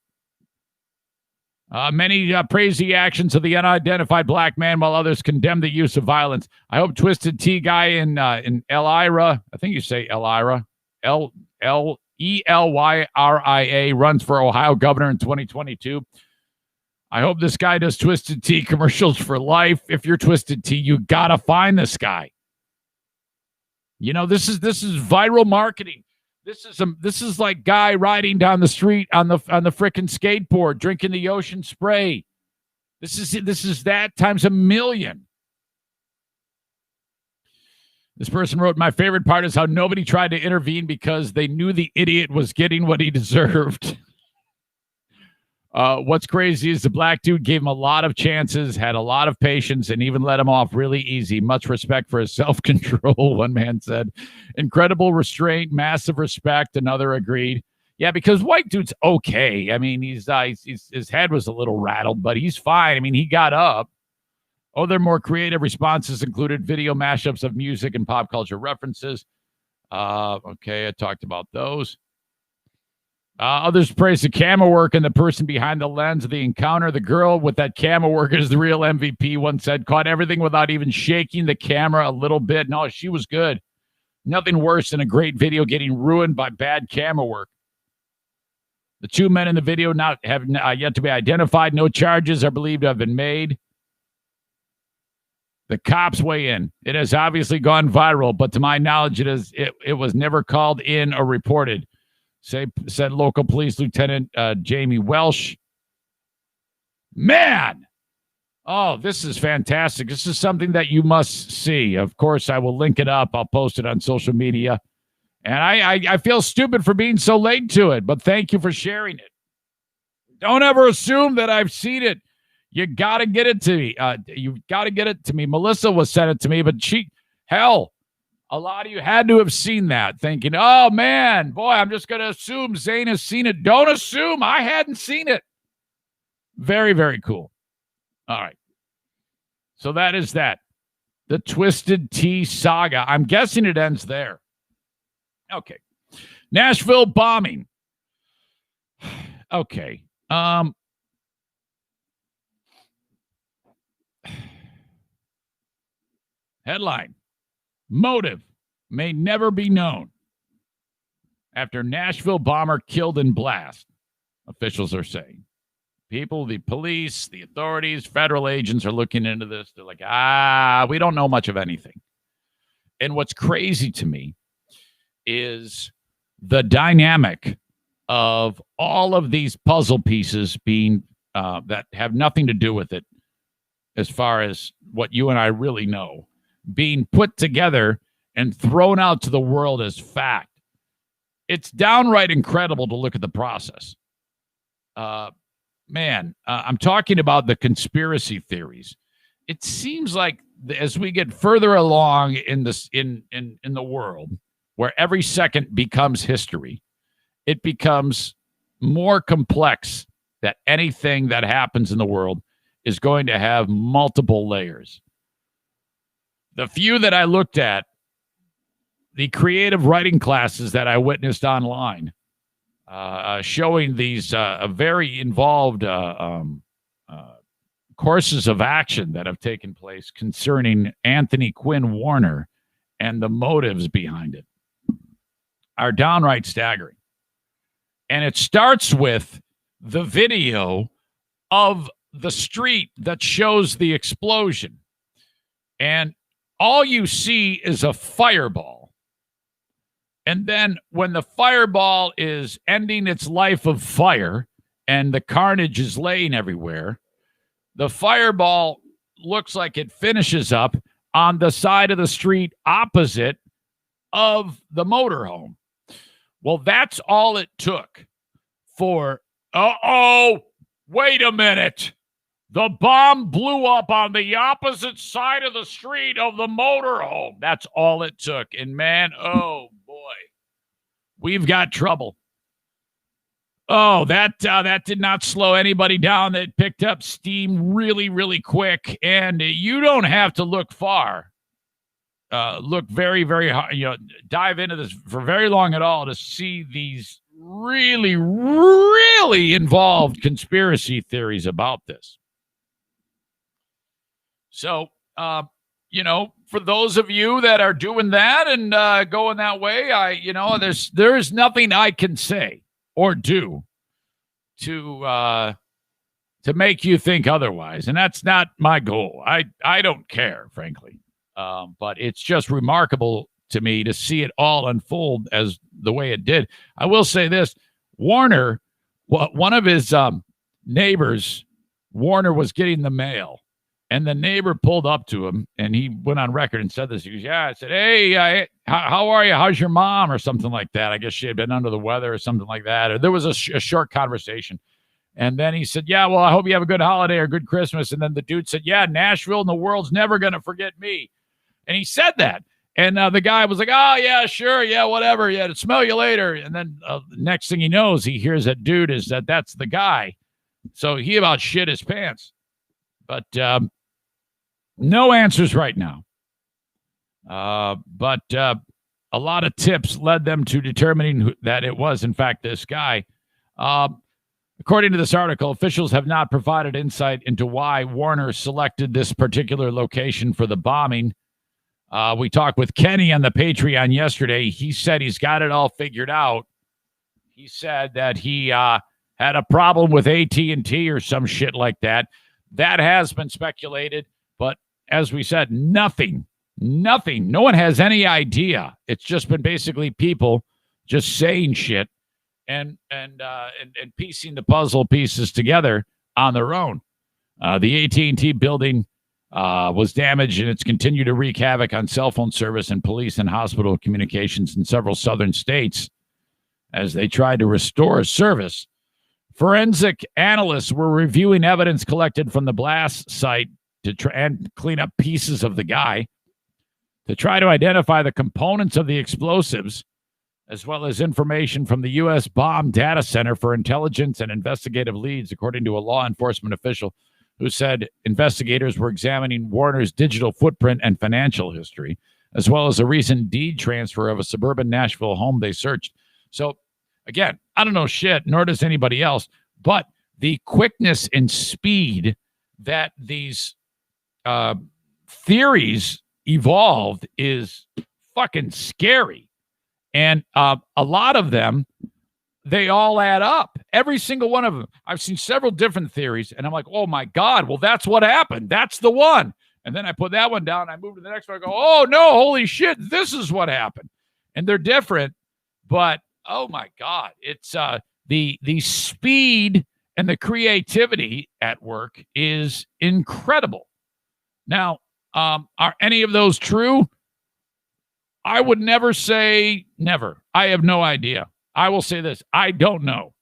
Many praise the actions of the unidentified black man, while others condemn the use of violence. I hope Twisted Tea guy in Elyria, I think you say Elyria, Elyria, runs for Ohio governor in 2022. I hope this guy does Twisted Tea commercials for life. If you're Twisted Tea, you gotta find this guy. You know, this is viral marketing. This is like guy riding down the street on the frickin' skateboard, drinking the ocean spray. This is that times 1 million. This person wrote, my favorite part is how nobody tried to intervene because they knew the idiot was getting what he deserved. What's crazy is the black dude gave him a lot of chances, had a lot of patience, and even let him off really easy. Much respect for his self-control, one man said. Incredible restraint, massive respect, another agreed. Yeah, because white dude's okay. I mean, he's his head was a little rattled, but he's fine. I mean, he got up. Other more creative responses included video mashups of music and pop culture references. Okay, I talked about those. Others praised the camera work and the person behind the lens of the encounter. The girl with that camera work is the real MVP, one said. Caught everything without even shaking the camera a little bit. No, she was good. Nothing worse than a great video getting ruined by bad camera work. The two men in the video have yet to be identified. No charges are believed to have been made. The cops weigh in. It has obviously gone viral, but to my knowledge, it was never called in or reported, said local police lieutenant Jamie Welsh. Man! Oh, this is fantastic. This is something that you must see. Of course, I will link it up. I'll post it on social media. And I feel stupid for being so late to it, but thank you for sharing it. Don't ever assume that I've seen it. You got to get it to me. You got to get it to me. Melissa was sent it to me, but a lot of you had to have seen that thinking, oh, man, boy, I'm just going to assume Zane has seen it. Don't assume I hadn't seen it. Very, very cool. All right. So that is that. The Twisted Tea saga. I'm guessing it ends there. Okay. Nashville bombing. Okay. Headline. Motive may never be known after Nashville bomber killed in blast, officials are saying. People, the police, the authorities, federal agents are looking into this. They're like, we don't know much of anything. And what's crazy to me is the dynamic of all of these puzzle pieces being that have nothing to do with it as far as what you and I really know, being put together and thrown out to the world as fact. It's downright incredible to look at the process. I'm talking about the conspiracy theories. It seems like as we get further along in this in the world, where every second becomes history, it becomes more complex that anything that happens in the world is going to have multiple layers. The few that I looked at, the creative writing classes that I witnessed online, showing these very involved courses of action that have taken place concerning Anthony Quinn Warner and the motives behind it, are downright staggering. And it starts with the video of the street that shows the explosion. And all you see is a fireball. And then when the fireball is ending its life of fire and the carnage is laying everywhere, the fireball looks like it finishes up on the side of the street opposite of the motorhome. Well, that's all it took for, wait a minute. The bomb blew up on the opposite side of the street of the motorhome. That's all it took. And man, oh boy, we've got trouble. Oh, that did not slow anybody down. That picked up steam really, really quick. And you don't have to look far. Look very, very hard, dive into this for very long at all to see these really, really involved conspiracy theories about this. So, for those of you that are doing that and going that way, there's nothing I can say or do to make you think otherwise. And that's not my goal. I don't care, frankly. But it's just remarkable to me to see it all unfold as the way it did. I will say this. Warner, one of his neighbors, Warner was getting the mail. And the neighbor pulled up to him, and he went on record and said this. He goes, I said, hey, how are you? How's your mom? Or something like that. I guess she had been under the weather or something like that. Or there was a short conversation. And then he said, yeah, well, I hope you have a good holiday or good Christmas. And then the dude said, yeah, Nashville and the world's never going to forget me. And he said that. And the guy was like, oh, yeah, sure. Yeah, whatever. Yeah, smell you later. And then the next thing he knows, he hears that dude that's the guy. So he about shit his pants. But no answers right now. But a lot of tips led them to determining that it was, in fact, this guy. According to this article, officials have not provided insight into why Warner selected this particular location for the bombing. We talked with Kenny on the Patreon yesterday. He said he's got it all figured out. He said that he had a problem with AT&T or some shit like that. That has been speculated, but as we said, nothing. No one has any idea. It's just been basically people just saying shit and piecing the puzzle pieces together on their own. The AT&T building was damaged, and it's continued to wreak havoc on cell phone service and police and hospital communications in several southern states as they tried to restore service. Forensic analysts were reviewing evidence collected from the blast site to try and clean up pieces of the guy, to try to identify the components of the explosives, as well as information from the U.S. Bomb Data Center for Intelligence and Investigative Leads, according to a law enforcement official who said investigators were examining Warner's digital footprint and financial history, as well as a recent deed transfer of a suburban Nashville home they searched. So, again, I don't know shit, nor does anybody else, but the quickness and speed that these theories evolved is fucking scary. And a lot of them, they all add up. Every single one of them. I've seen several different theories, and I'm like, oh, my God, well, that's what happened. That's the one. And then I put that one down. I move to the next one. I go, oh, no, holy shit, this is what happened. And they're different, but, oh, my God. It's the speed and the creativity at work is incredible. Now, are any of those true? I would never say never. I have no idea. I will say this. I don't know.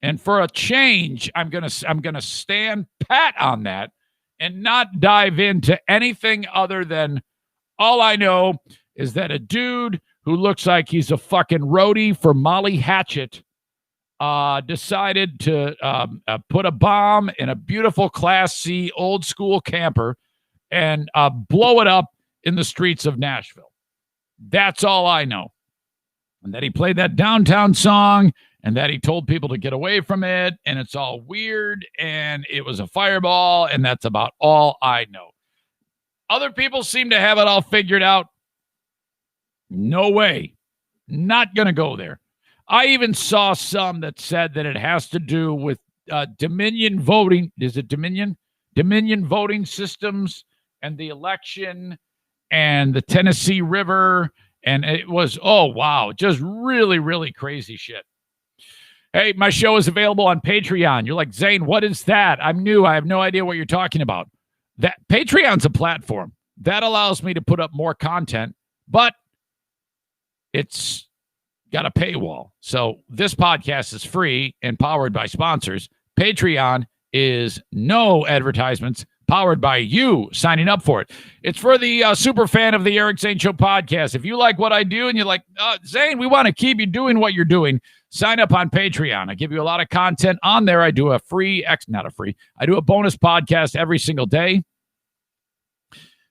And for a change, I'm gonna stand pat on that and not dive into anything other than all I know is that a dude who looks like he's a fucking roadie for Molly Hatchet decided to put a bomb in a beautiful Class C old school camper and blow it up in the streets of Nashville. That's all I know. And that he played that downtown song and that he told people to get away from it. And it's all weird. And it was a fireball. And that's about all I know. Other people seem to have it all figured out. No way. Not going to go there. I even saw some that said that it has to do with Dominion voting. Is it Dominion? Dominion voting systems and the election and the Tennessee River. And it was, oh, wow, just really, really crazy shit. Hey, my show is available on Patreon. You're like, Zane, what is that? I'm new. I have no idea what you're talking about. That Patreon's a platform that allows me to put up more content, but it's got a paywall. So this podcast is free and powered by sponsors. Patreon is no advertisements, powered by you signing up for it. It's for the super fan of the Eric Zane Show podcast. If you like what I do and you're like, Zane, we want to keep you doing what you're doing, sign up on Patreon. I give you a lot of content on there. I do I do a bonus podcast every single day.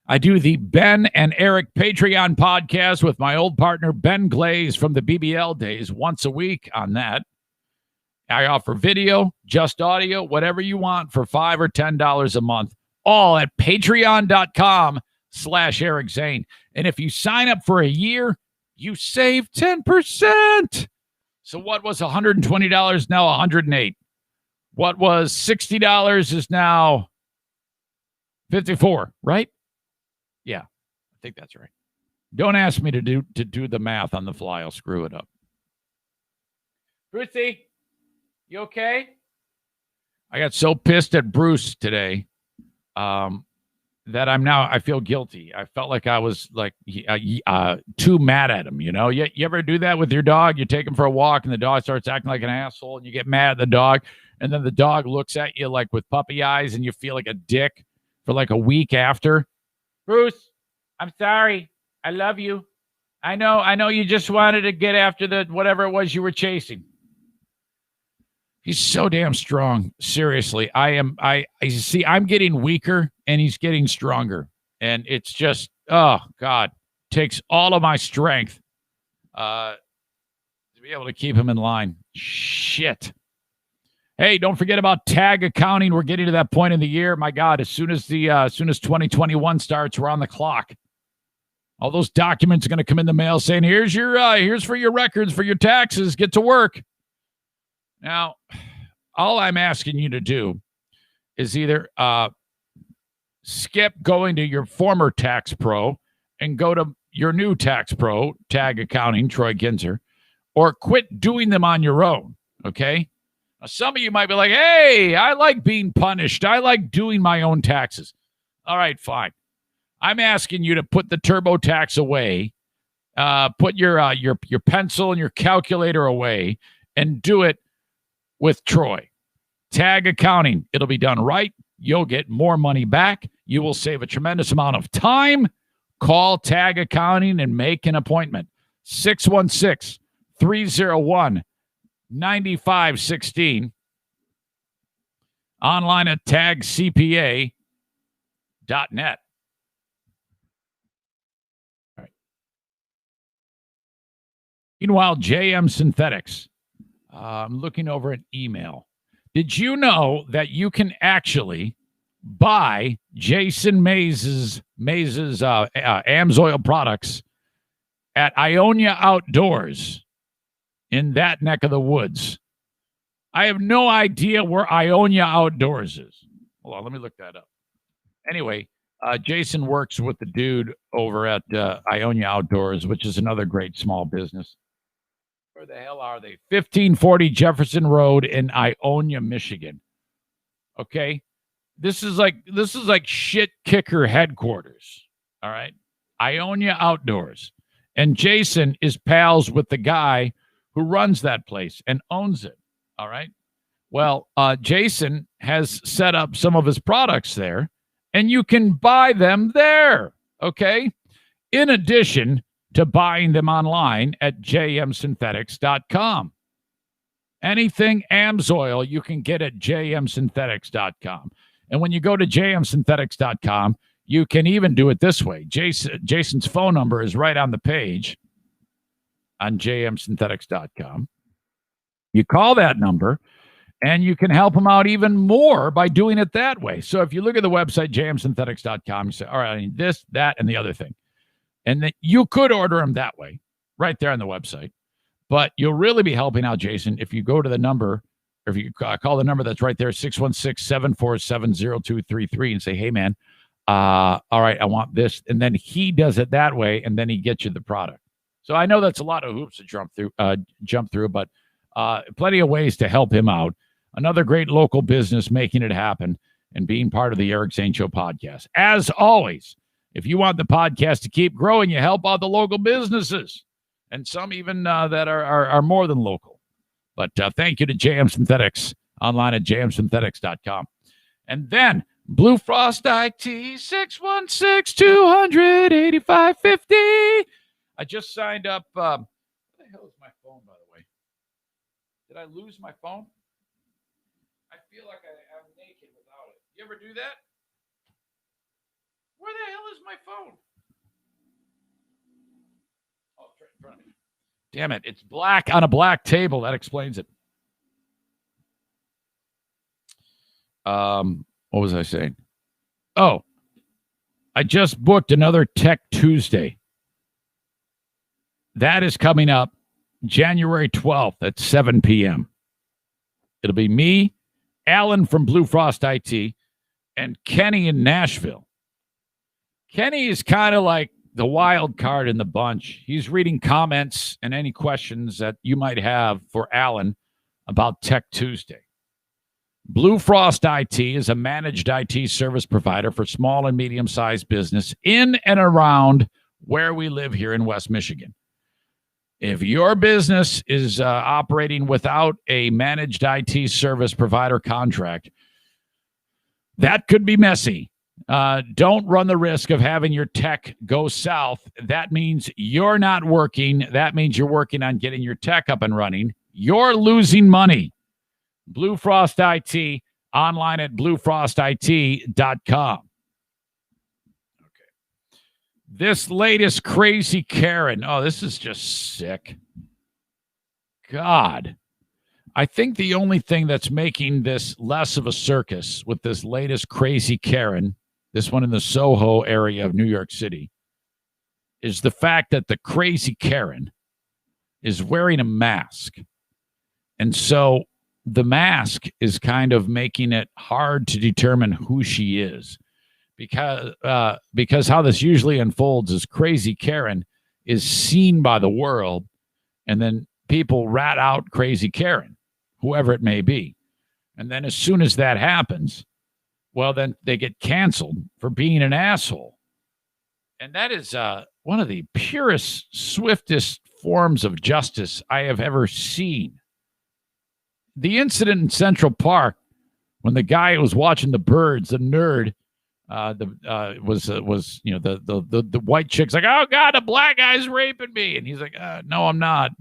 I do the Ben and Eric Patreon podcast with my old partner, Ben Glaze from the BBL days, once a week on that. I offer video, just audio, whatever you want for $5 or $10 a month, all at patreon.com/Eric Zane. And if you sign up for a year, you save 10%. So what was $120 now $108? What was $60 is now $54, right? Yeah, I think that's right. Don't ask me to do the math on the fly. I'll screw it up. Brucey, you okay? I got so pissed at Bruce today. I feel guilty. I felt like I was like too mad at him. You know, you ever do that with your dog? You take him for a walk and the dog starts acting like an asshole and you get mad at the dog. And then the dog looks at you like with puppy eyes and you feel like a dick for like a week after. Bruce, I'm sorry. I love you. I know you just wanted to get after the whatever it was you were chasing. He's so damn strong. Seriously, I'm getting weaker and he's getting stronger. And it's just, oh God, takes all of my strength to be able to keep him in line. Shit. Hey, don't forget about tag accounting. We're getting to that point in the year. My God, as soon as 2021 starts, we're on the clock. All those documents are going to come in the mail saying, here's for your records, for your taxes. Get to work. Now, all I'm asking you to do is either skip going to your former tax pro and go to your new tax pro, Tag Accounting, Troy Ginzer, or quit doing them on your own, okay? Now, some of you might be like, hey, I like being punished. I like doing my own taxes. All right, fine. I'm asking you to put the TurboTax away, put your pencil and your calculator away, and do it with Troy. Tag Accounting. It'll be done right. You'll get more money back. You will save a tremendous amount of time. Call Tag Accounting and make an appointment. 616-301-9516. Online at tagcpa.net. All right. Meanwhile, JM Synthetics. I'm looking over an email. Did you know that you can actually buy Jason Maze's AMSOIL products at Ionia Outdoors in that neck of the woods? I have no idea where Ionia Outdoors is. Hold on, let me look that up. Anyway, Jason works with the dude over at Ionia Outdoors, which is another great small business. Where the hell are they? 1540 Jefferson Road in Ionia, Michigan. Okay? This is like shit kicker headquarters. All right? Ionia Outdoors. And Jason is pals with the guy who runs that place and owns it. All right? Well, Jason has set up some of his products there, and you can buy them there. Okay? In addition to buying them online at jmsynthetics.com. Anything AMSOIL you can get at jmsynthetics.com. And when you go to jmsynthetics.com, you can even do it this way. Jason's phone number is right on the page on jmsynthetics.com. You call that number, and you can help him out even more by doing it that way. So if you look at the website, jmsynthetics.com, you say, all right, I need this, that, and the other thing. And then you could order them that way, right there on the website. But you'll really be helping out Jason if you go to the number, or if you call the number that's right there, 616-747-0233, and say, hey, man, all right, I want this. And then he does it that way, and then he gets you the product. So I know that's a lot of hoops to jump through, but plenty of ways to help him out. Another great local business making it happen and being part of the Eric Zane Show podcast. As always, if you want the podcast to keep growing, you help out the local businesses, and some even that are more than local. But thank you to JM Synthetics, online at jmsynthetics.com. And then Blue Frost IT, 616-200-8550. I just signed up. Where the hell is my phone, by the way? Did I lose my phone? I feel like I'm naked without it. You ever do that? Where the hell is my phone? Oh, it's right in front of me. Damn it. It's black on a black table. That explains it. What was I saying? Oh, I just booked another Tech Tuesday. That is coming up January 12th at 7 p.m. It'll be me, Alan from Blue Frost IT, and Kenny in Nashville. Kenny is kind of like the wild card in the bunch. He's reading comments and any questions that you might have for Alan about Tech Tuesday. Blue Frost IT is a managed IT service provider for small and medium-sized business in and around where we live here in West Michigan. If your business is operating without a managed IT service provider contract, that could be messy. Don't run the risk of having your tech go south. That means you're not working. That means you're working on getting your tech up and running. You're losing money. Blue Frost IT, online at bluefrostit.com. Okay. This latest crazy Karen. Oh, this is just sick. God. I think the only thing that's making this less of a circus with this latest crazy Karen, this one in the Soho area of New York City, is the fact that the crazy Karen is wearing a mask. And so the mask is kind of making it hard to determine who she is, because how this usually unfolds is crazy Karen is seen by the world, and then people rat out crazy Karen, whoever it may be. And then as soon as that happens, well, then they get canceled for being an asshole. And that is one of the purest, swiftest forms of justice I have ever seen. The incident in Central Park when the guy was watching the birds, the nerd, was you know, the white chick's like, oh God, a black guy's raping me, and he's like, no, I'm not.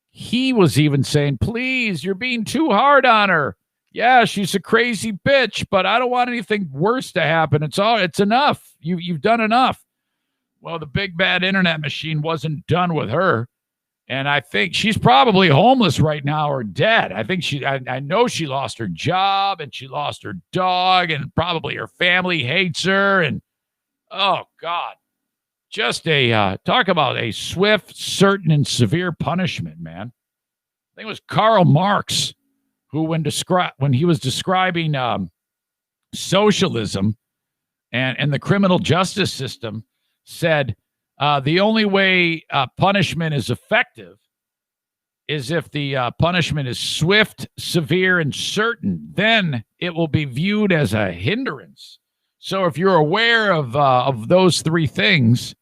He was even saying, please, you're being too hard on her. Yeah, she's a crazy bitch, but I don't want anything worse to happen. It's enough. You've done enough. Well, the big bad internet machine wasn't done with her. And I think she's probably homeless right now or dead. I think I know she lost her job and she lost her dog and probably her family hates her. And oh God, just talk about a swift, certain, and severe punishment, man. I think it was Karl Marx who, when he was describing socialism and the criminal justice system, said, the only way punishment is effective is if the punishment is swift, severe, and certain. Then it will be viewed as a hindrance. So if you're aware of those three things,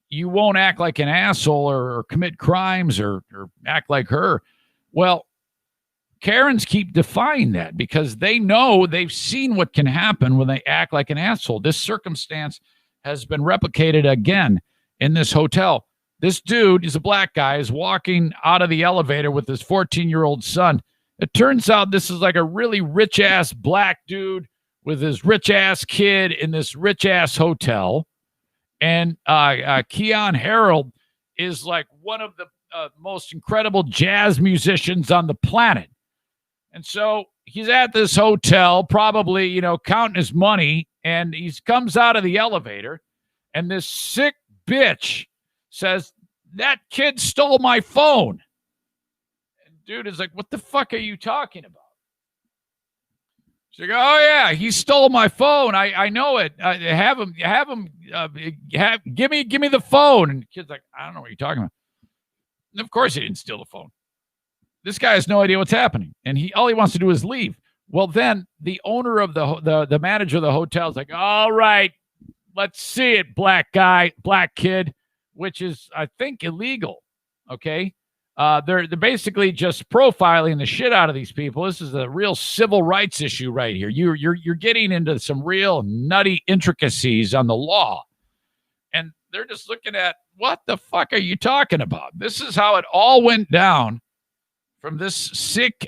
you won't act like an asshole or commit crimes or act like her. Well, Karens keep defying that because they know, they've seen what can happen when they act like an asshole. This circumstance has been replicated again in this hotel. This dude, he's a black guy, is walking out of the elevator with his 14-year-old son. It turns out this is like a really rich-ass black dude with his rich-ass kid in this rich-ass hotel. And Keon Harold is like one of the most incredible jazz musicians on the planet. And so he's at this hotel, probably, you know, counting his money, and he comes out of the elevator, and this sick bitch says, that kid stole my phone. And dude is like, what the fuck are you talking about? She's like, oh yeah, he stole my phone. I know it. Have him give me the phone. And the kid's like, I don't know what you're talking about. And of course he didn't steal the phone. This guy has no idea what's happening, and all he wants to do is leave. Well, then the owner of the manager of the hotel is like, all right, let's see it, black guy, black kid, which is, I think, illegal. Okay, they're basically just profiling the shit out of these people. This is a real civil rights issue right here. You're getting into some real nutty intricacies on the law, and they're just looking at, what the fuck are you talking about? This is how it all went down. From this sick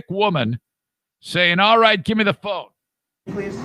woman saying, all right, give me the phone. Please.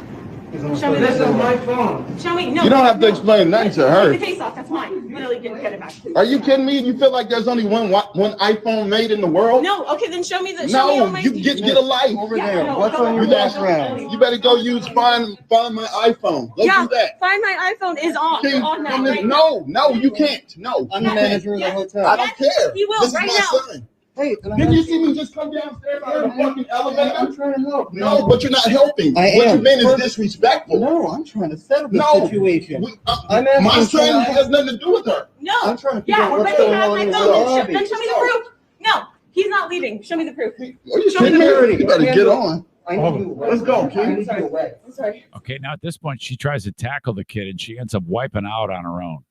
Show me this is my phone. Show me. No. You don't have to explain nothing to her. Take the case off. That's mine. Literally, get it back. Are you kidding me? You feel like there's only one iPhone made in the world? No. Okay, then show me the. No, you get a life over there. No, what's on your background? You better go use find my iPhone. Go do that. Find my iPhone is on. On now. Right no, you can't. No, I'm the manager of the hotel. I don't care. You will this right is my now. son. Hey, didn't you see me just come downstairs out of the fucking elevator? I'm trying to help. No, but you're not helping. I what am. you mean is disrespectful. No, I'm trying to settle the situation. My son has nothing to do with her. No. I'm trying to figure out what's but going he has on my in the phone. lobby. Then show me the proof. No, he's not leaving. Show me the proof. Are you Show me kidding the me? proof. You better get on. Let's go, King. I'm sorry. Okay, now at this point, she tries to tackle the kid, and she ends up wiping out on her own.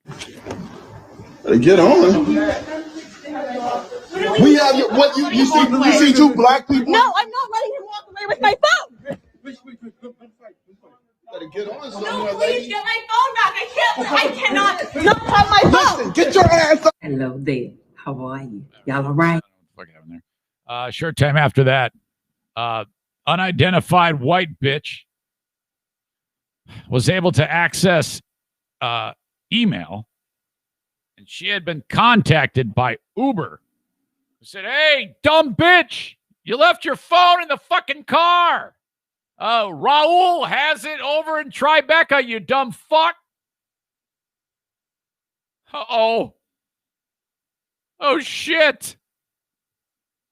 Get on. We have what you see two black people. No, I'm not letting him walk away with my phone. Better get on No, somewhere, please lady. get my phone back. I cannot not have my phone. Listen, get your ass up. Hello there. How are you? Y'all all right? What happened there? Short time after that, unidentified white bitch was able to access email, and she had been contacted by Uber, who said, "Hey, dumb bitch, you left your phone in the fucking car. Raul has it over in Tribeca, you dumb fuck." Uh-oh. Oh, shit.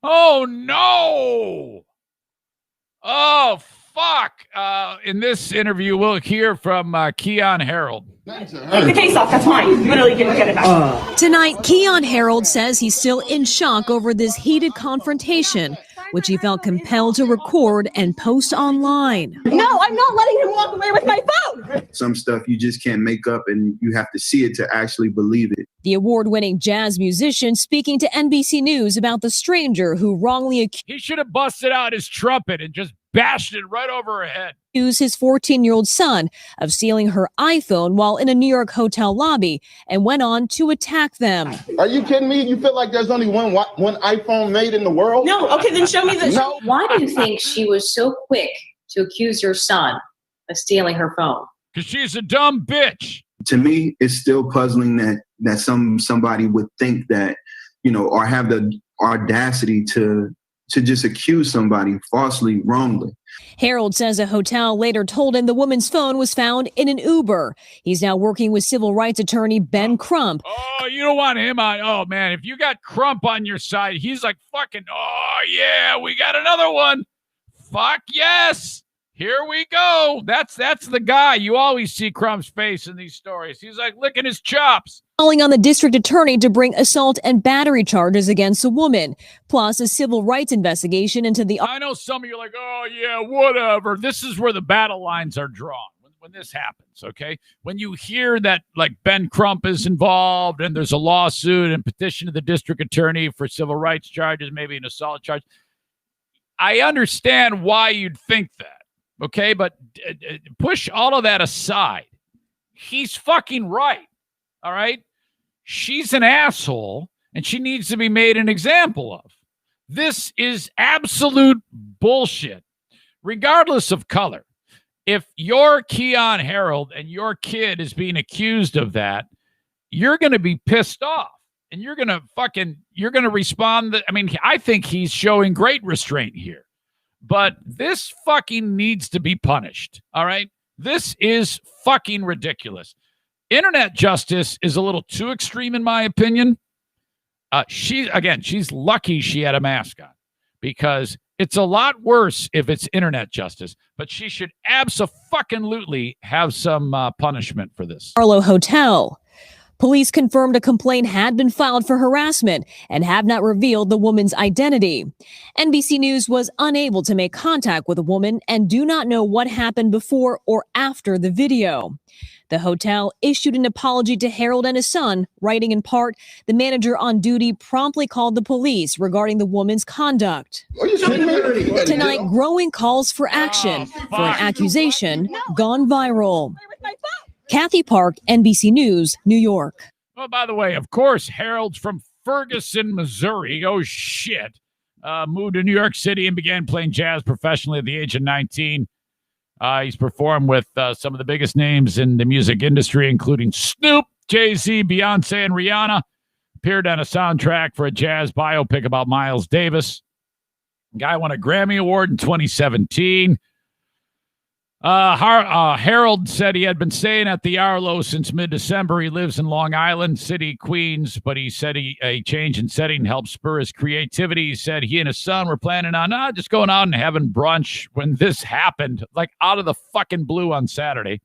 Oh, no. Oh, fuck. In this interview, we'll hear from Keon Harold. Take the case off. That's mine. You literally didn't get it back. Tonight, Keon Harold says he's still in shock over this heated confrontation, which he felt compelled to record and post online. No, I'm not letting him walk away with my phone. Some stuff you just can't make up, and you have to see it to actually believe it. The award-winning jazz musician speaking to NBC News about the stranger who wrongly He should have busted out his trumpet and just bashed it right over her head. accused his 14-year-old son of stealing her iPhone while in a New York hotel lobby and went on to attack them. Are you kidding me? You feel like there's only one iPhone made in the world? No, okay, then show me the. No. Why do you think she was so quick to accuse your son of stealing her phone? Because she's a dumb bitch. To me, it's still puzzling that somebody would think that, or have the audacity to just accuse somebody falsely, wrongly. Harold says a hotel later told him the woman's phone was found in an Uber. He's now working with civil rights attorney Ben Crump. Oh, you don't want him on. Oh, man, if you got Crump on your side, he's like fucking, oh, yeah, we got another one. Fuck yes. Here we go. That's the guy. You always see Crump's face in these stories. He's like licking his chops. Calling on the district attorney to bring assault and battery charges against a woman, plus a civil rights investigation into the... I know some of you are like, oh, yeah, whatever. This is where the battle lines are drawn when this happens, okay? When you hear that, like, Ben Crump is involved and there's a lawsuit and petition to the district attorney for civil rights charges, maybe an assault charge, I understand why you'd think that. Okay, but push all of that aside. He's fucking right. All right? She's an asshole, and she needs to be made an example of. This is absolute bullshit, regardless of color. If you're Keon Harold and your kid is being accused of that, you're going to be pissed off, and you're going to respond. I think he's showing great restraint here. But this fucking needs to be punished, all right? This is fucking ridiculous. Internet justice is a little too extreme, in my opinion. She's lucky she had a mask on, because it's a lot worse if it's internet justice. But she should abso-fucking-lutely have some punishment for this. Arlo Hotel. Police confirmed a complaint had been filed for harassment and have not revealed the woman's identity. NBC News was unable to make contact with the woman and do not know what happened before or after the video. The hotel issued an apology to Harold and his son, writing in part, the manager on duty promptly called the police regarding the woman's conduct. Tonight, growing calls for action for an accusation gone viral. Kathy Park, NBC News, New York. Well, by the way, of course, Harold's from Ferguson, Missouri. Oh, shit. Moved to New York City and began playing jazz professionally at the age of 19. He's performed with some of the biggest names in the music industry, including Snoop, Jay-Z, Beyonce, and Rihanna. Appeared on a soundtrack for a jazz biopic about Miles Davis. Guy won a Grammy Award in 2017. Harold said he had been staying at the Arlo since mid-December. He lives in Long Island City, Queens, but he said a change in setting helped spur his creativity. He said he and his son were planning on just going out and having brunch when this happened, like out of the fucking blue on Saturday.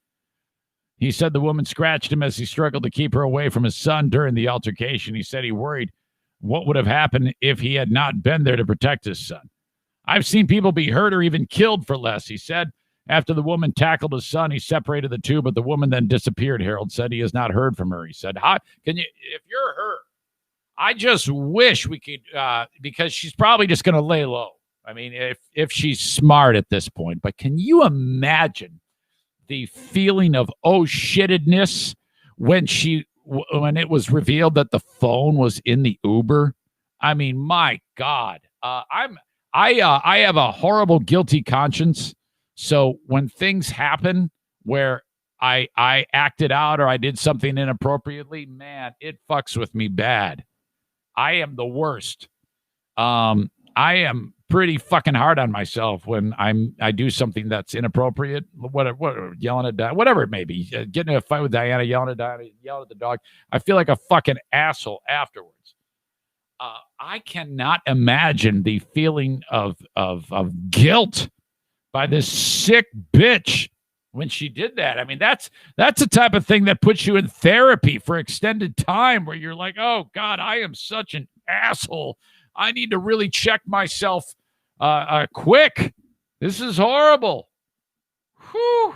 He said the woman scratched him as he struggled to keep her away from his son during the altercation. He said he worried what would have happened if he had not been there to protect his son. I've seen people be hurt or even killed for less, he said. After the woman tackled his son, he separated the two, but the woman then disappeared. Harold said he has not heard from her. He said, "How can you, if you're her, I just wish we could, because she's probably just going to lay low. I mean, if she's smart at this point, but can you imagine the feeling of oh shittedness when it was revealed that the phone was in the Uber? I mean, my God, I have a horrible guilty conscience. So when things happen where I acted out or I did something inappropriately, man, it fucks with me bad. I am the worst. I am pretty fucking hard on myself when I do something that's inappropriate. Whatever, yelling at Diana, whatever it may be, getting in a fight with Diana, yelling at Diana, yelling at the dog. I feel like a fucking asshole afterwards. I cannot imagine the feeling of guilt by this sick bitch when she did that. I mean, that's the type of thing that puts you in therapy for extended time where you're like, oh God, I am such an asshole. I need to really check myself quick. This is horrible. Whew.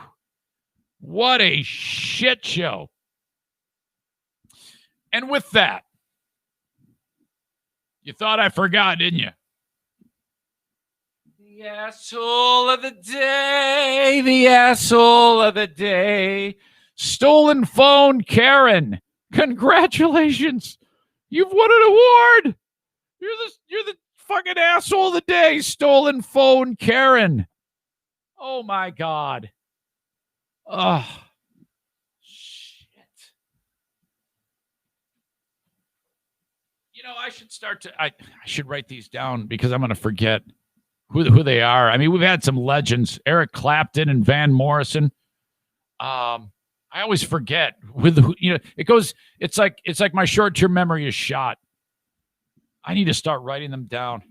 What a shit show. And with that, you thought I forgot, didn't you? The asshole of the day, the asshole of the day. Stolen phone Karen. Congratulations. You've won an award. You're the fucking asshole of the day, stolen phone Karen. Oh my God. Oh, shit. You know, I should write these down because I'm going to forget who they are. I mean, we've had some legends, Eric Clapton and Van Morrison. I always forget it's like my short-term memory is shot. I need to start writing them down.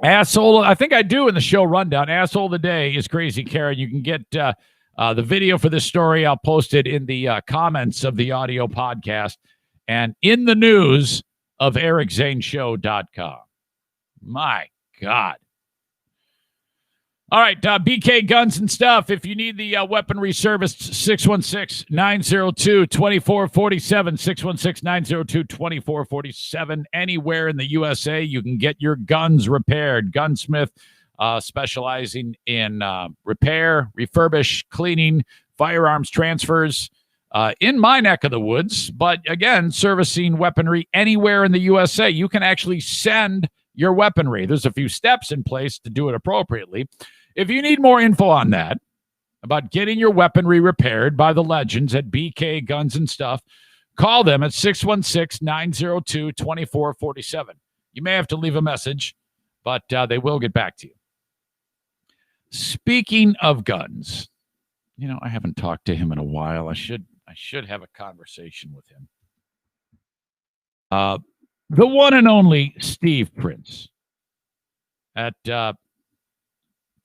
Asshole, I think I do in the show rundown. Asshole of the day is Crazy Karen. You can get the video for this story. I'll post it in the comments of the audio podcast and in the news of ericzaneshow.com. My God. All right, BK Guns and Stuff. If you need the weaponry service, 616-902-2447, 616-902-2447. Anywhere in the USA, you can get your guns repaired. Gunsmith, specializing in repair, refurbish, cleaning, firearms transfers in my neck of the woods. But again, servicing weaponry anywhere in the USA. You can actually send your weaponry. There's a few steps in place to do it appropriately. If you need more info on that, about getting your weaponry repaired by the legends at BK Guns and Stuff, call them at 616-902-2447. You may have to leave a message, but they will get back to you. Speaking of guns, you know, I haven't talked to him in a while. I should have a conversation with him. The one and only Steve Prince at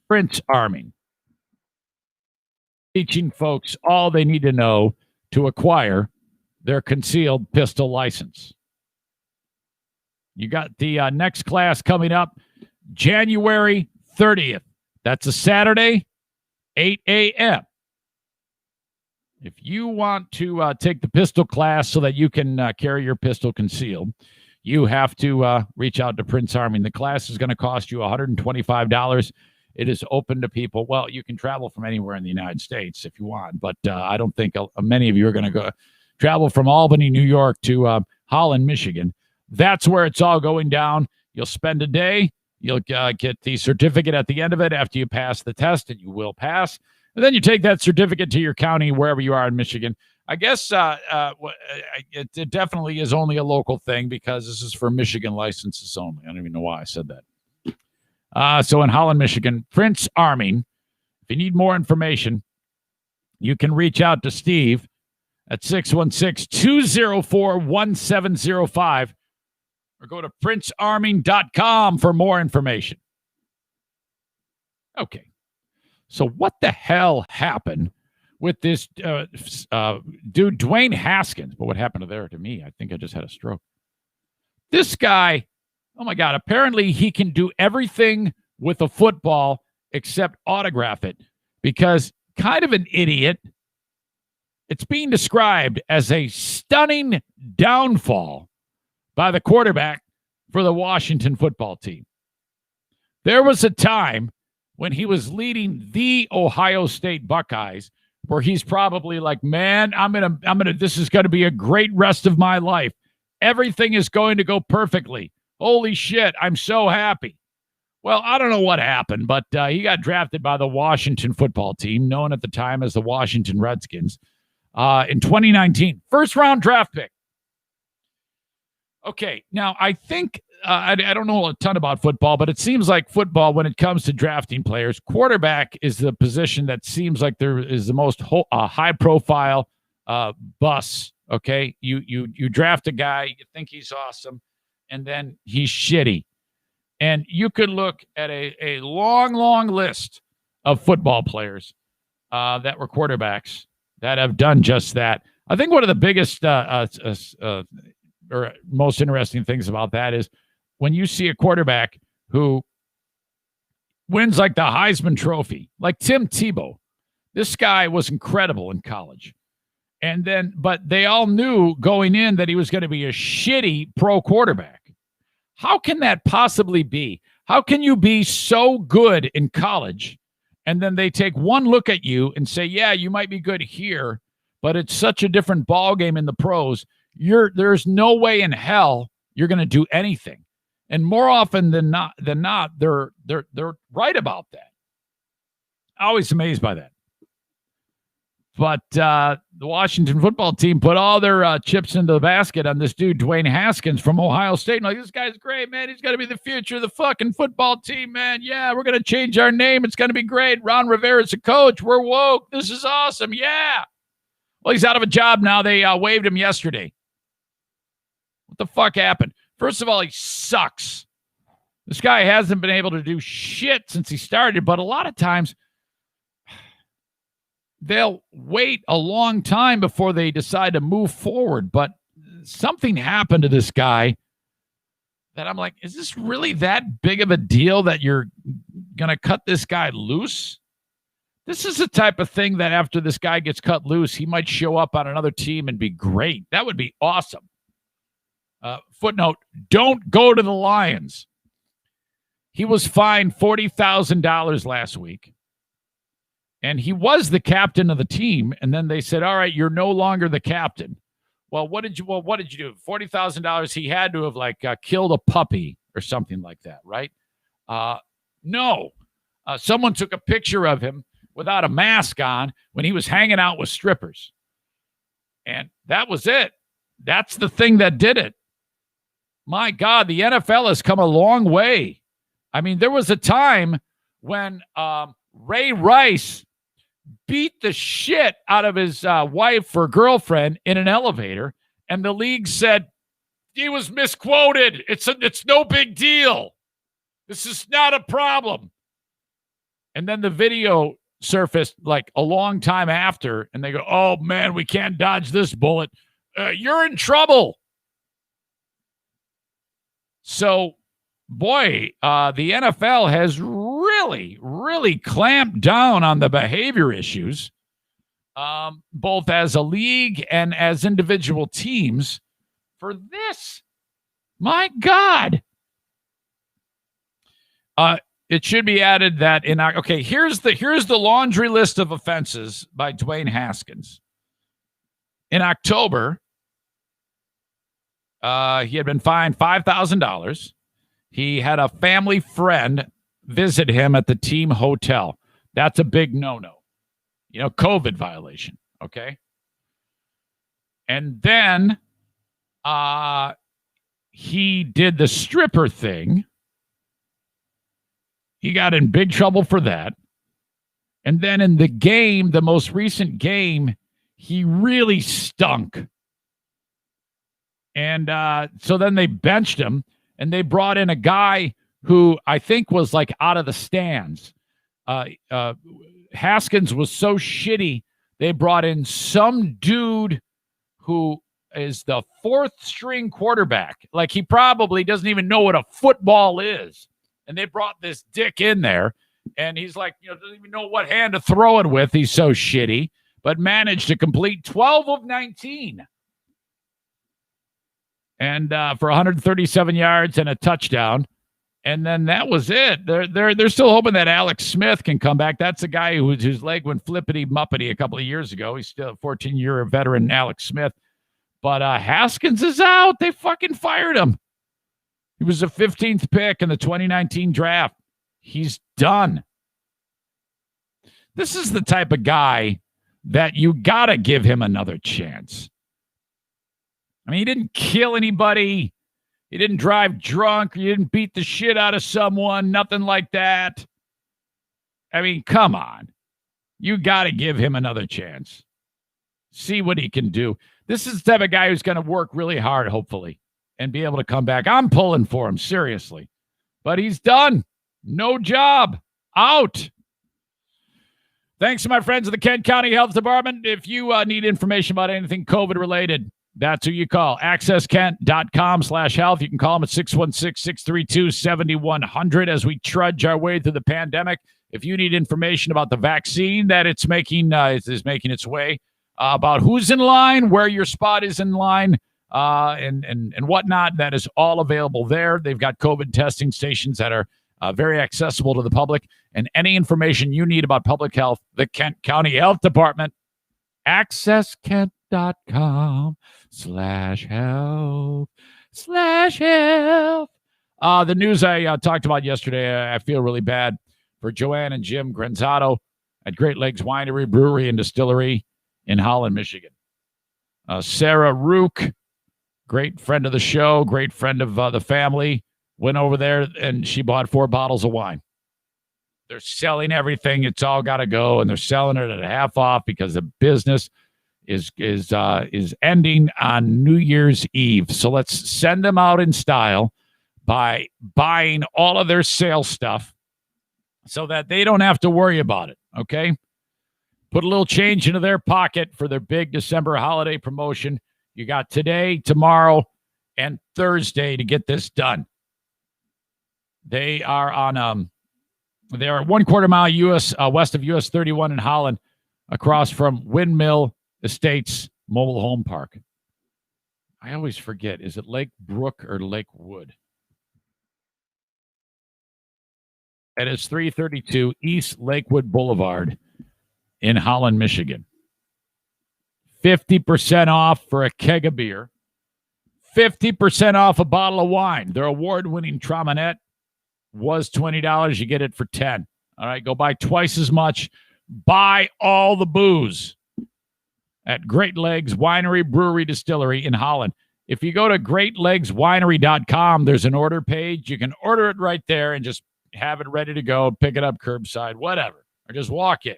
Prince Arming, teaching folks all they need to know to acquire their concealed pistol license. You got the next class coming up January 30th. That's a Saturday, 8 a.m. If you want to take the pistol class so that you can carry your pistol concealed, you have to reach out to Prince Arming. The class is going to cost you $125. It is open to people. Well, you can travel from anywhere in the United States if you want, but I don't think many of you are going to go travel from Albany, New York to Holland, Michigan. That's where it's all going down. You'll spend a day. You'll get the certificate at the end of it after you pass the test, and you will pass. And then you take that certificate to your county, wherever you are in Michigan. I guess it definitely is only a local thing because this is for Michigan licenses only. I don't even know why I said that. So in Holland, Michigan, Prince Arming. If you need more information, you can reach out to Steve at 616-204-1705 or go to princearming.com for more information. Okay. So what the hell happened with this dude, Dwayne Haskins? But what happened to me? I think I just had a stroke. This guy, oh my God, apparently he can do everything with a football except autograph it, because kind of an idiot. It's being described as a stunning downfall by the quarterback for the Washington football team. There was a time when he was leading the Ohio State Buckeyes where he's probably like, man, this is going to be a great rest of my life. Everything is going to go perfectly. Holy shit, I'm so happy. Well, I don't know what happened, but he got drafted by the Washington football team, known at the time as the Washington Redskins, in 2019. First-round draft pick. Okay, now I think, I don't know a ton about football, but it seems like football, when it comes to drafting players, quarterback is the position that seems like there is the most high-profile bus. Okay, you draft a guy, you think he's awesome, and then he's shitty. And you could look at a long, long list of football players that were quarterbacks that have done just that. I think one of the biggest or most interesting things about that is when you see a quarterback who wins like the Heisman Trophy, like Tim Tebow. This guy was incredible in college. But they all knew going in that he was going to be a shitty pro quarterback. How can that possibly be? How can you be so good in college and then they take one look at you and say, yeah, you might be good here, but it's such a different ball game in the pros. There's no way in hell you're going to do anything. And more often than not, they're right about that. Always amazed by that. But the Washington football team put all their chips into the basket on this dude, Dwayne Haskins from Ohio State. And like, this guy's great, man. He's going to be the future of the fucking football team, man. Yeah, we're going to change our name. It's going to be great. Ron Rivera's a coach. We're woke. This is awesome. Yeah. Well, he's out of a job now. They waived him yesterday. What the fuck happened? First of all, he sucks. This guy hasn't been able to do shit since he started, but a lot of times they'll wait a long time before they decide to move forward. But something happened to this guy that I'm like, is this really that big of a deal that you're going to cut this guy loose? This is the type of thing that after this guy gets cut loose, he might show up on another team and be great. That would be awesome. Footnote, don't go to the Lions. He was fined $40,000 last week. And he was the captain of the team. And then they said, all right, you're no longer the captain. Well, what did you do? $40,000. He had to have killed a puppy or something like that, right? No. Someone took a picture of him without a mask on when he was hanging out with strippers. And that was it. That's the thing that did it. My God, the NFL has come a long way. I mean, there was a time when Ray Rice beat the shit out of his wife or girlfriend in an elevator, and the league said he was misquoted. It's no big deal. This is not a problem. And then the video surfaced like a long time after, and they go, oh, man, we can't dodge this bullet. You're in trouble. So, boy, the NFL has really, really clamped down on the behavior issues, both as a league and as individual teams for this. My God. It should be added that here's the laundry list of offenses by Dwayne Haskins. In October, he had been fined $5,000. He had a family friend visit him at the team hotel. That's a big no-no. COVID violation, okay? And then he did the stripper thing. He got in big trouble for that. And then in the game, the most recent game, he really stunk. And so then they benched him, and they brought in a guy who I think was like out of the stands. Haskins was so shitty, they brought in some dude who is the fourth string quarterback. Like, he probably doesn't even know what a football is. And they brought this dick in there, and he's like, doesn't even know what hand to throw it with. He's so shitty, but managed to complete 12 of 19. And for 137 yards and a touchdown. And then that was it. They're still hoping that Alex Smith can come back. That's a guy whose leg went flippity-muppity a couple of years ago. He's still a 14-year veteran, Alex Smith. But Haskins is out. They fucking fired him. He was the 15th pick in the 2019 draft. He's done. This is the type of guy that you got to give him another chance. I mean, he didn't kill anybody. He didn't drive drunk. He didn't beat the shit out of someone. Nothing like that. I mean, come on. You got to give him another chance. See what he can do. This is the type of guy who's going to work really hard, hopefully, and be able to come back. I'm pulling for him, seriously. But he's done. No job. Out. Thanks to my friends at the Kent County Health Department. If you need information about anything COVID-related, that's who you call. accesskent.com/health. You can call them at 616-632-7100 as we trudge our way through the pandemic. If you need information about the vaccine that it's making, is making its way, about who's in line, where your spot is in line, and whatnot, that is all available there. They've got COVID testing stations that are very accessible to the public. And any information you need about public health, the Kent County Health Department, accesskent.com/health/health. The news I talked about yesterday, I feel really bad for Joanne and Jim Granzato at Great Lakes Winery, Brewery, and Distillery in Holland, Michigan. Sarah Rook, great friend of the show, great friend of the family, went over there and she bought 4 bottles of wine. They're selling everything. It's all got to go, and they're selling it at half off because the business is ending on New Year's Eve. So let's send them out in style by buying all of their sales stuff so that they don't have to worry about it, okay? Put a little change into their pocket for their big December holiday promotion. You got today, tomorrow, and Thursday to get this done. They are on they are 1/4 mile west of US 31 in Holland, across from Windmill Estates Mobile Home Park. I always forget, is it Lake Brook or Lake Wood? It is 332 East Lakewood Boulevard in Holland, Michigan. 50% off for a keg of beer. 50% off a bottle of wine. Their award-winning Traminette was $20. You get it for $10. All right, go buy twice as much. Buy all the booze at Great Legs Winery, Brewery, Distillery in Holland. If you go to greatlegswinery.com, there's an order page. You can order it right there and just have it ready to go, pick it up curbside, whatever, or just walk in.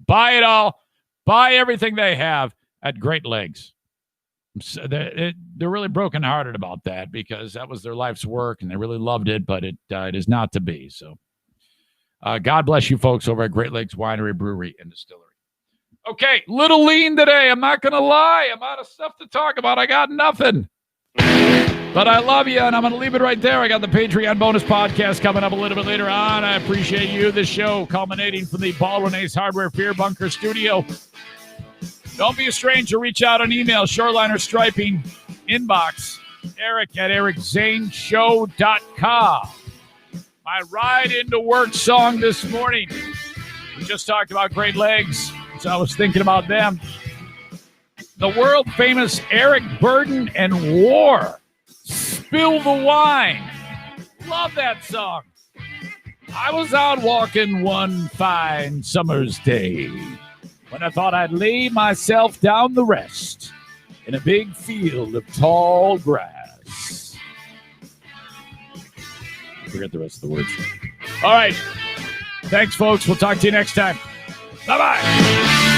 Buy it all. Buy everything they have at Great Legs. So they're really brokenhearted about that because that was their life's work and they really loved it, but it is not to be. So God bless you folks over at Great Lakes Winery, Brewery, and Distillery. Okay, little lean today. I'm not going to lie. I'm out of stuff to talk about. I got nothing. But I love you, and I'm going to leave it right there. I got the Patreon bonus podcast coming up a little bit later on. I appreciate you. This show culminating from the Baldwin Ace Hardware Fear Bunker studio. Don't be a stranger. Reach out on email, Shoreliner Striping, inbox, Eric at ericzaneshow.com. My ride into work song this morning. We just talked about Great Legs, so I was thinking about them. The world famous Eric Burden and War, Spill the Wine. Love that song. I was out walking one fine summer's day when I thought I'd lay myself down to rest in a big field of tall grass. I forget the rest of the words. All right. Thanks, folks. We'll talk to you next time. Bye-bye.